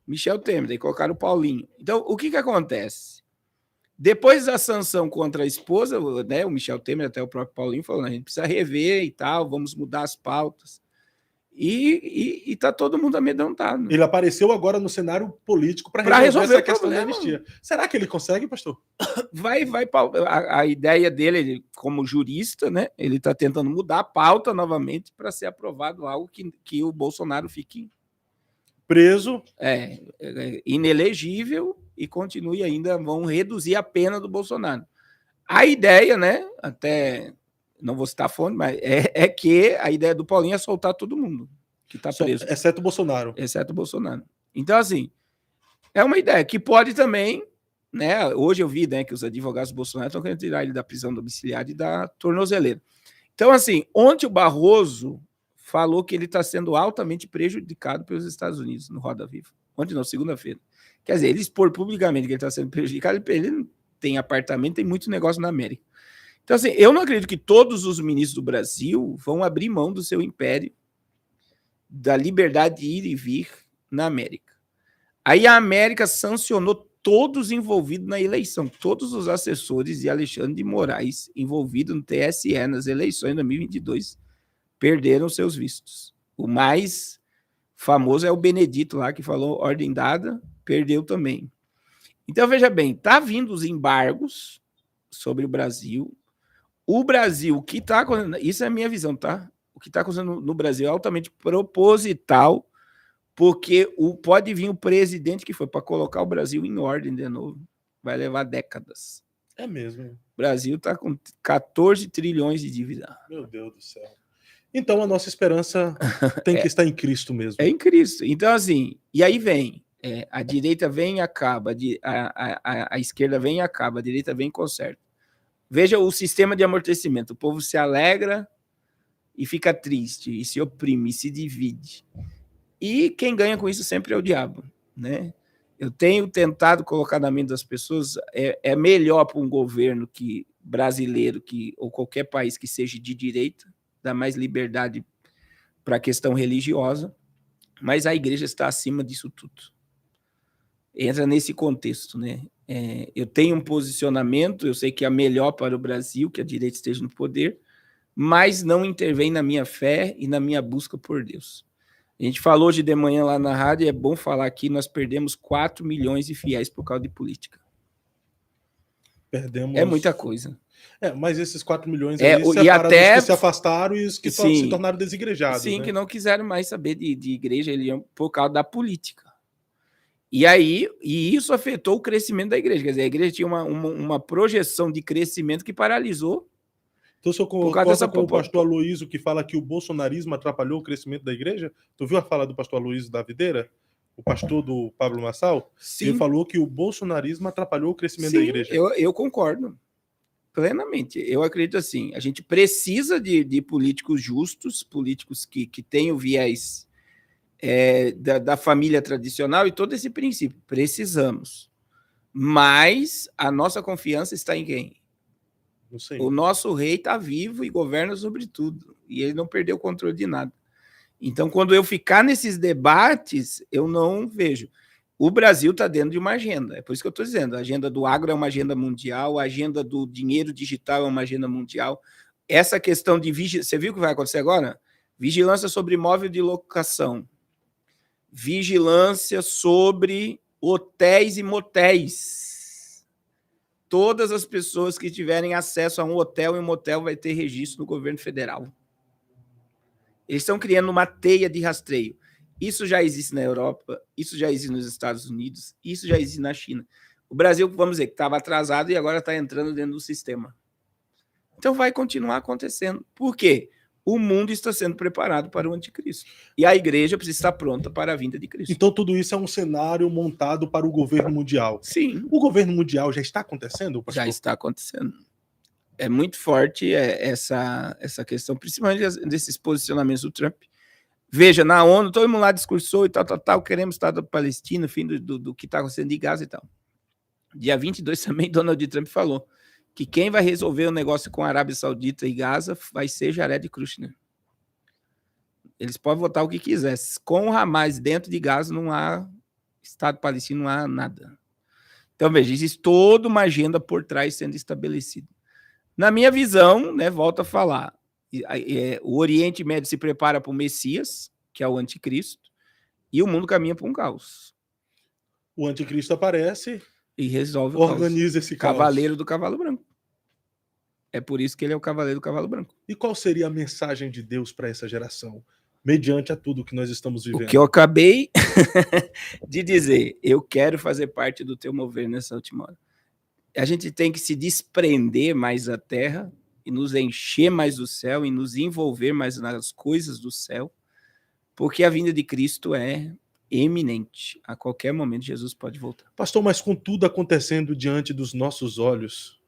Michel Temer, daí colocaram o Paulinho. Então, o que acontece? Depois da sanção contra a esposa, né, o Michel Temer, até o próprio Paulinho, falou: a gente precisa rever e tal, vamos mudar as pautas. E está todo mundo amedrontado. Ele apareceu agora no cenário político para resolver essa questão da anistia. Será que ele consegue, pastor? Vai. A ideia dele, ele, como jurista, né, ele está tentando mudar a pauta novamente para ser aprovado algo que o Bolsonaro fique preso. Inelegível e continue ainda, vão reduzir a pena do Bolsonaro. A ideia, né, até... Não vou citar a fonte, mas é que a ideia do Paulinho é soltar todo mundo que está preso. Exceto o Bolsonaro. Exceto o Bolsonaro. Então, assim, é uma ideia que pode também, né? Hoje eu vi, né, que os advogados do Bolsonaro estão querendo tirar ele da prisão domiciliar e da tornozeleira. Então, assim, ontem o Barroso falou que ele está sendo altamente prejudicado pelos Estados Unidos no Roda Viva. Ontem não, segunda-feira. Quer dizer, ele expor publicamente que ele está sendo prejudicado, ele não tem apartamento, tem muito negócio na América. Então, assim, eu não acredito que todos os ministros do Brasil vão abrir mão do seu império, da liberdade de ir e vir na América. Aí a América sancionou todos envolvidos na eleição, todos os assessores de Alexandre de Moraes envolvidos no TSE nas eleições de 2022 perderam seus vistos. O mais famoso é o Benedito lá, que falou ordem dada, perdeu também. Então, veja bem, tá vindo os embargos sobre o Brasil. O Brasil, o que está acontecendo, isso é a minha visão, tá? O que está acontecendo no Brasil é altamente proposital, porque pode vir o presidente que foi para colocar o Brasil em ordem de novo. Vai levar décadas. É mesmo. O Brasil está com 14 trilhões de dívida. Meu Deus do céu. Então a nossa esperança tem que estar em Cristo mesmo. É em Cristo. Então, assim, e aí vem, a direita vem e acaba, a esquerda vem e acaba, a direita vem e conserta. Veja o sistema de amortecimento. O povo se alegra e fica triste, e se oprime, e se divide. E quem ganha com isso sempre é o diabo, né? Eu tenho tentado colocar na mente das pessoas, é melhor para um governo que brasileiro ou qualquer país que seja de direita, dá mais liberdade para a questão religiosa, mas a igreja está acima disso tudo. Entra nesse contexto, né? Eu tenho um posicionamento, eu sei que é melhor para o Brasil que a direita esteja no poder, mas não intervém na minha fé e na minha busca por Deus. A gente falou hoje de manhã lá na rádio, e é bom falar aqui, nós perdemos 4 milhões de fiéis por causa de política. Perdemos... É muita coisa. Mas esses 4 milhões aí separaram os que se afastaram e os que se tornaram desigrejados. Sim, né? Que não quiseram mais saber de igreja, por causa da política. E isso afetou o crescimento da igreja. Quer dizer, a igreja tinha uma projeção de crescimento que paralisou. Então, o senhor concorda com o pastor Aloísio, que fala que o bolsonarismo atrapalhou o crescimento da igreja? Tu viu a fala do pastor Aloísio da Videira? O pastor do Pablo Marçal? Sim. Ele falou que o bolsonarismo atrapalhou o crescimento da igreja. Eu concordo plenamente. Eu acredito assim, a gente precisa de políticos justos, políticos que tenham viés da família tradicional e todo esse princípio. Precisamos. Mas a nossa confiança está em quem? O nosso rei está vivo e governa sobre tudo. E ele não perdeu o controle de nada. Então, quando eu ficar nesses debates, eu não vejo. O Brasil está dentro de uma agenda. É por isso que eu estou dizendo. A agenda do agro é uma agenda mundial, a agenda do dinheiro digital é uma agenda mundial. Essa questão de vigilância... Você viu o que vai acontecer agora? Vigilância sobre imóvel de locação. Vigilância sobre hotéis e motéis. Todas as pessoas que tiverem acesso a um hotel e um motel vai ter registro no governo federal. Eles estão criando uma teia de rastreio. Isso já existe na Europa, isso já existe nos Estados Unidos, isso já existe na China. O Brasil, vamos dizer, que estava atrasado e agora está entrando dentro do sistema. Então vai continuar acontecendo. Por quê? O mundo está sendo preparado para o anticristo. E a igreja precisa estar pronta para a vinda de Cristo. Então tudo isso é um cenário montado para o governo mundial. Sim. O governo mundial já está acontecendo, pastor? Já está acontecendo. É muito forte essa questão, principalmente desses posicionamentos do Trump. Veja, na ONU, todo mundo lá discursou e tal, queremos Estado da Palestina, fim do que está acontecendo de Gaza e tal. Dia 22 também, Donald Trump falou que quem vai resolver o negócio com a Arábia Saudita e Gaza vai ser Jared Kushner. Eles podem votar o que quiser. Com o Hamas dentro de Gaza não há Estado palestino, não há nada. Então, veja, existe toda uma agenda por trás sendo estabelecida. Na minha visão, né, volto a falar, o Oriente Médio se prepara para o Messias, que é o anticristo, e o mundo caminha para um caos. O anticristo aparece e resolve organiza esse caos. Cavaleiro do Cavalo Branco. É por isso que ele é o Cavaleiro do Cavalo Branco. E qual seria a mensagem de Deus para essa geração, mediante a tudo que nós estamos vivendo? O que eu acabei de dizer, eu quero fazer parte do teu mover nessa última hora. A gente tem que se desprender mais da terra e nos encher mais do céu e nos envolver mais nas coisas do céu, porque a vinda de Cristo é eminente. A qualquer momento Jesus pode voltar. Pastor, mas com tudo acontecendo diante dos nossos olhos,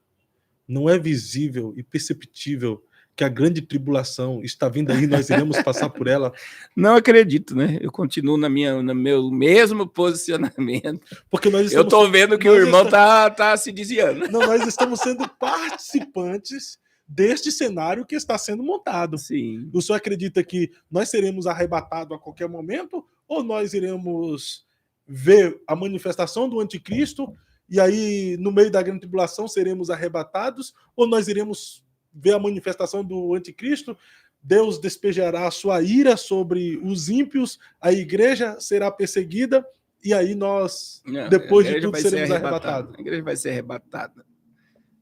não é visível e perceptível que a grande tribulação está vindo aí, nós iremos passar por ela? Não acredito, né? Eu continuo no meu mesmo posicionamento. Porque nós estamos, eu tô vendo que o irmão tá se desviando. Não, nós estamos sendo participantes deste cenário que está sendo montado. Sim. O senhor acredita que nós seremos arrebatados a qualquer momento ou nós iremos ver a manifestação do anticristo e aí no meio da grande tribulação seremos arrebatados, ou nós iremos ver a manifestação do anticristo, Deus despejará a sua ira sobre os ímpios, a igreja será perseguida e aí nós, depois de tudo, seremos arrebatados? A igreja vai ser arrebatada.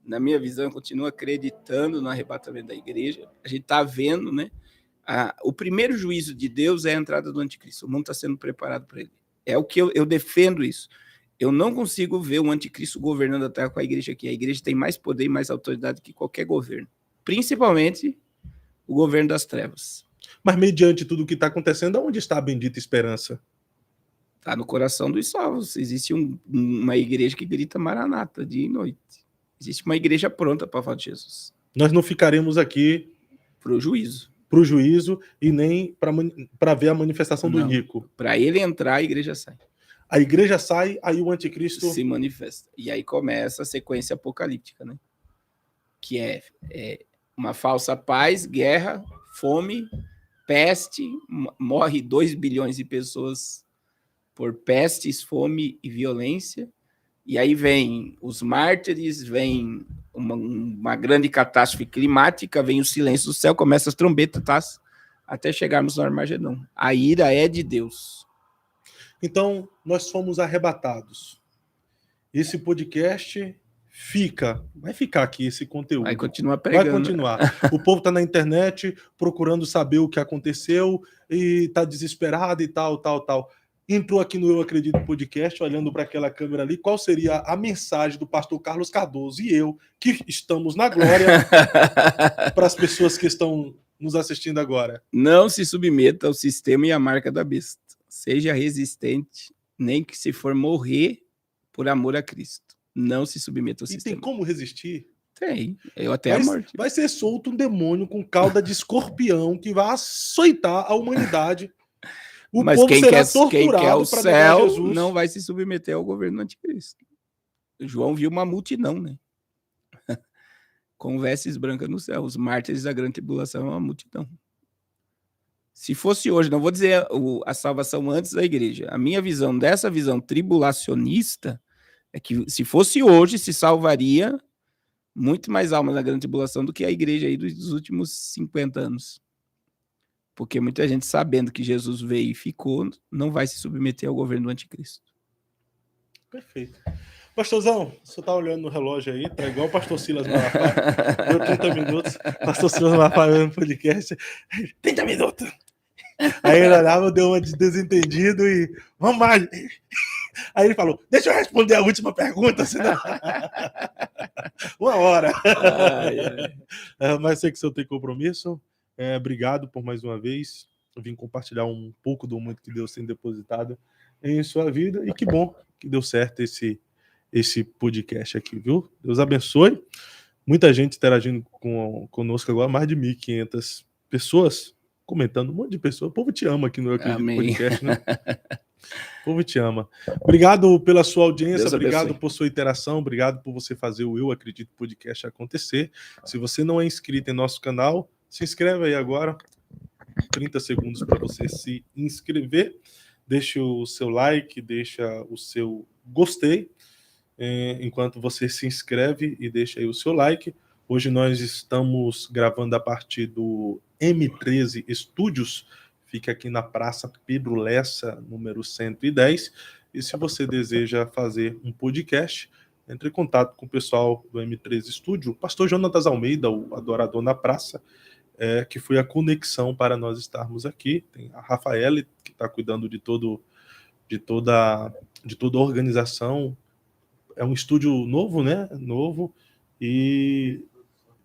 Na minha visão, eu continuo acreditando no arrebatamento da igreja. A gente está vendo, né? O primeiro juízo de Deus é a entrada do anticristo. O mundo está sendo preparado para ele. É o que eu defendo isso. Eu não consigo ver o anticristo governando a terra com a igreja aqui. A igreja tem mais poder e mais autoridade que qualquer governo. Principalmente o governo das trevas. Mas mediante tudo o que está acontecendo, onde está a bendita esperança? Está no coração dos salvos. Existe uma igreja que grita Maranata dia e noite. Existe uma igreja pronta para falar de Jesus. Nós não ficaremos aqui para o juízo. Para o juízo e nem para ver a manifestação do rico. Para ele entrar, a igreja sai. A igreja sai, aí o anticristo se manifesta. E aí começa a sequência apocalíptica, né? que é uma falsa paz, guerra, fome, peste, morre 2 bilhões de pessoas por pestes, fome e violência, e aí vem os mártires, vem uma grande catástrofe climática, vem o silêncio do céu, começa as trombetas, até chegarmos no Armagedon. A ira é de Deus. Então, nós fomos arrebatados. Esse podcast vai ficar aqui esse conteúdo. Vai continuar pregando. Vai continuar. O povo está na internet procurando saber o que aconteceu e está desesperado e tal. Entrou aqui no Eu Acredito Podcast, olhando para aquela câmera ali, qual seria a mensagem do pastor Carlos Cardoso e eu, que estamos na glória, para as pessoas que estão nos assistindo agora? Não se submeta ao sistema e à marca da besta. Seja resistente, nem que se for morrer por amor a Cristo. Não se submeta ao sistema. E tem como resistir? Tem, eu até a morte. Vai ser solto um demônio com cauda de escorpião que vai açoitar a humanidade. Mas povo quem será quer o céu Jesus. não vai se submeter ao governo do anticristo. João viu uma multidão, né? Com vestes brancas no céu. Os mártires da grande tribulação é uma multidão. Se fosse hoje, não vou dizer a salvação antes da igreja. A minha visão dessa visão tribulacionista é que se fosse hoje, se salvaria muito mais almas na grande tribulação do que a igreja aí dos últimos 50 anos. Porque muita gente, sabendo que Jesus veio e ficou, não vai se submeter ao governo do anticristo. Perfeito. Pastorzão, você tá olhando no relógio aí, tá igual o pastor Silas Malafaia. Deu 30 minutos, pastor Silas Malafaia no podcast. 30 minutos! Aí ele olhava, deu uma de desentendido e vamos mais. Aí ele falou, deixa eu responder a última pergunta, senão... 1 hora. Mas sei que o senhor tem compromisso. Obrigado por mais uma vez. Eu vim compartilhar um pouco do muito que Deus tem depositado em sua vida. E que bom que deu certo esse podcast aqui, viu? Deus abençoe. Muita gente interagindo conosco agora, mais de 1.500 pessoas comentando, um monte de pessoas. O povo te ama aqui no Eu Acredito Podcast, né? O povo te ama. Obrigado pela sua audiência, obrigado por sua interação, obrigado por você fazer o Eu Acredito Podcast acontecer. Se você não é inscrito em nosso canal, se inscreve aí agora. 30 segundos para você se inscrever. Deixa o seu like, deixa o seu gostei, enquanto você se inscreve e deixa aí o seu like. Hoje nós estamos gravando a partir do M13 Studios, fica aqui na Praça Pedro Lessa, número 110. E se você deseja fazer um podcast, entre em contato com o pessoal do M13 Studio, o pastor Jonatas Almeida, o adorador na praça, que foi a conexão para nós estarmos aqui. Tem a Rafaele, que está cuidando de toda a organização. É um estúdio novo, né? Novo. E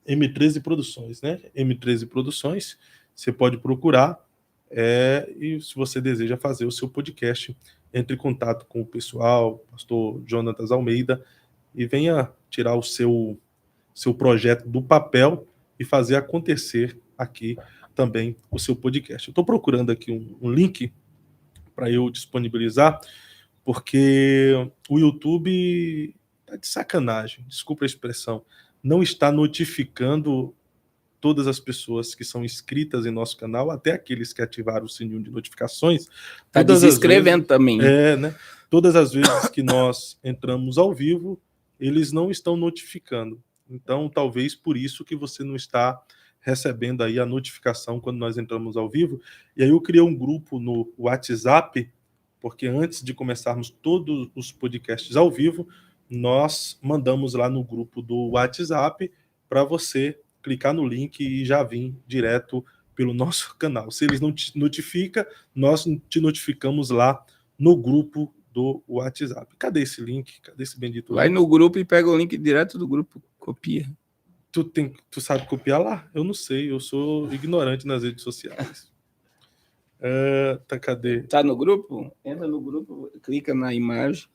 M13 Produções, né? M13 Produções, você pode procurar. E se você deseja fazer o seu podcast, entre em contato com o pessoal, pastor Jonatas Almeida, e venha tirar o seu projeto do papel e fazer acontecer aqui também o seu podcast. Eu estou procurando aqui um link para eu disponibilizar, porque o YouTube está de sacanagem, desculpa a expressão, não está notificando todas as pessoas que são inscritas em nosso canal, até aqueles que ativaram o sininho de notificações. Está desinscrevendo também. Né? Todas as vezes que nós entramos ao vivo, eles não estão notificando. Então, talvez por isso que você não está recebendo aí a notificação quando nós entramos ao vivo. E aí eu criei um grupo no WhatsApp, porque antes de começarmos todos os podcasts ao vivo, nós mandamos lá no grupo do WhatsApp para você clicar no link e já vir direto pelo nosso canal. Se eles não te notificam, nós te notificamos lá no grupo do WhatsApp. Cadê esse link? Cadê esse bendito link? Vai no grupo e pega o link direto do grupo, copia. Tu sabe copiar lá? Eu não sei, eu sou ignorante nas redes sociais. Cadê? Tá no grupo? Entra no grupo, clica na imagem.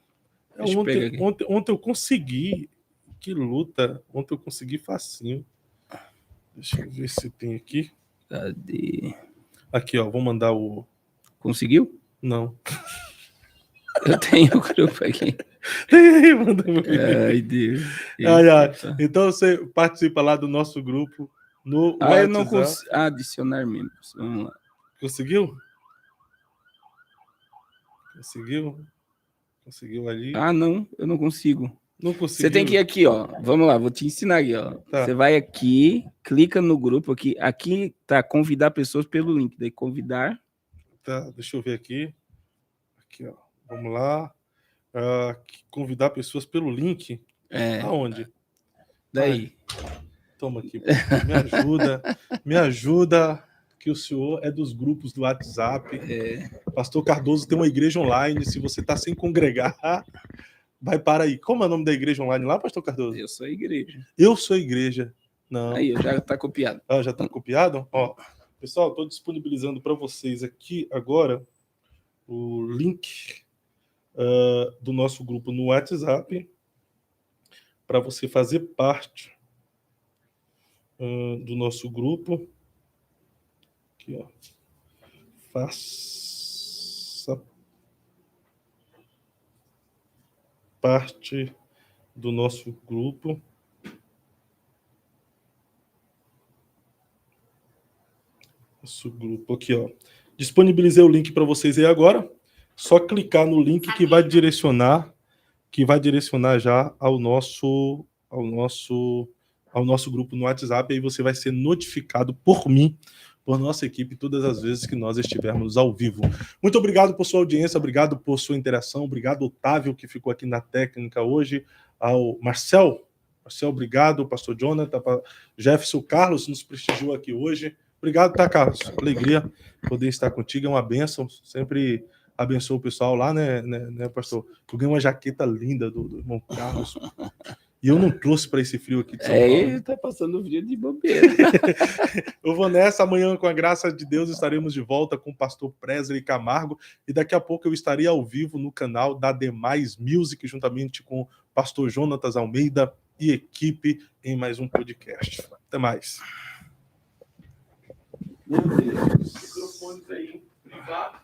Ontem eu consegui. Que luta. Ontem eu consegui facinho. Deixa eu ver se tem aqui. Cadê? Aqui, ó, vou mandar o... Conseguiu? Não. Eu tenho o grupo aqui. Tem aí, manda ver. Ai, Deus. Então você participa lá do nosso grupo no WhatsApp. Eu não consigo adicionar membros. Vamos lá. Conseguiu? Conseguiu ali? Não, eu não consigo. Não conseguiu. Você tem que ir aqui, ó. Vamos lá, vou te ensinar aqui, ó. Tá. Você vai aqui, clica no grupo aqui. Aqui tá convidar pessoas pelo link. Daí convidar. Tá, deixa eu ver aqui. Aqui, ó. Vamos lá. Convidar pessoas pelo link. Aonde? Daí. Toma aqui. Me ajuda, que o senhor é dos grupos do WhatsApp. Pastor Cardoso tem uma igreja online. Se você está sem congregar, vai para aí. Como é o nome da igreja online lá, Pastor Cardoso? Eu sou a igreja. Eu sou a igreja. Não. Aí, já está copiado. Já está copiado? Ó, pessoal, estou disponibilizando para vocês aqui agora o link do nosso grupo no WhatsApp para você fazer parte do nosso grupo. Aqui, ó. Faça parte do nosso grupo. Nosso grupo aqui, ó. Disponibilizei o link para vocês aí agora. Só clicar no link que vai direcionar já ao nosso grupo no WhatsApp. Aí você vai ser notificado por mim, por nossa equipe, todas as vezes que nós estivermos ao vivo. Muito obrigado por sua audiência, obrigado por sua interação, obrigado, Otávio, que ficou aqui na técnica hoje, ao Marcel, obrigado, pastor Jonathan, Jefferson, Carlos nos prestigiou aqui hoje. Obrigado, tá, Carlos? Alegria poder estar contigo, é uma bênção, sempre abençoa o pessoal lá, né, pastor? Eu ganhei uma jaqueta linda do irmão Carlos. E eu não trouxe para esse frio aqui de São Paulo. Ele tá passando frio de bobeira. Eu vou nessa. Amanhã, com a graça de Deus, estaremos de volta com o pastor Presley Camargo. E daqui a pouco eu estarei ao vivo no canal da Demais Music, juntamente com o pastor Jonatas Almeida e equipe, em mais um podcast. Até mais. Meu Deus. Microfones aí, privado.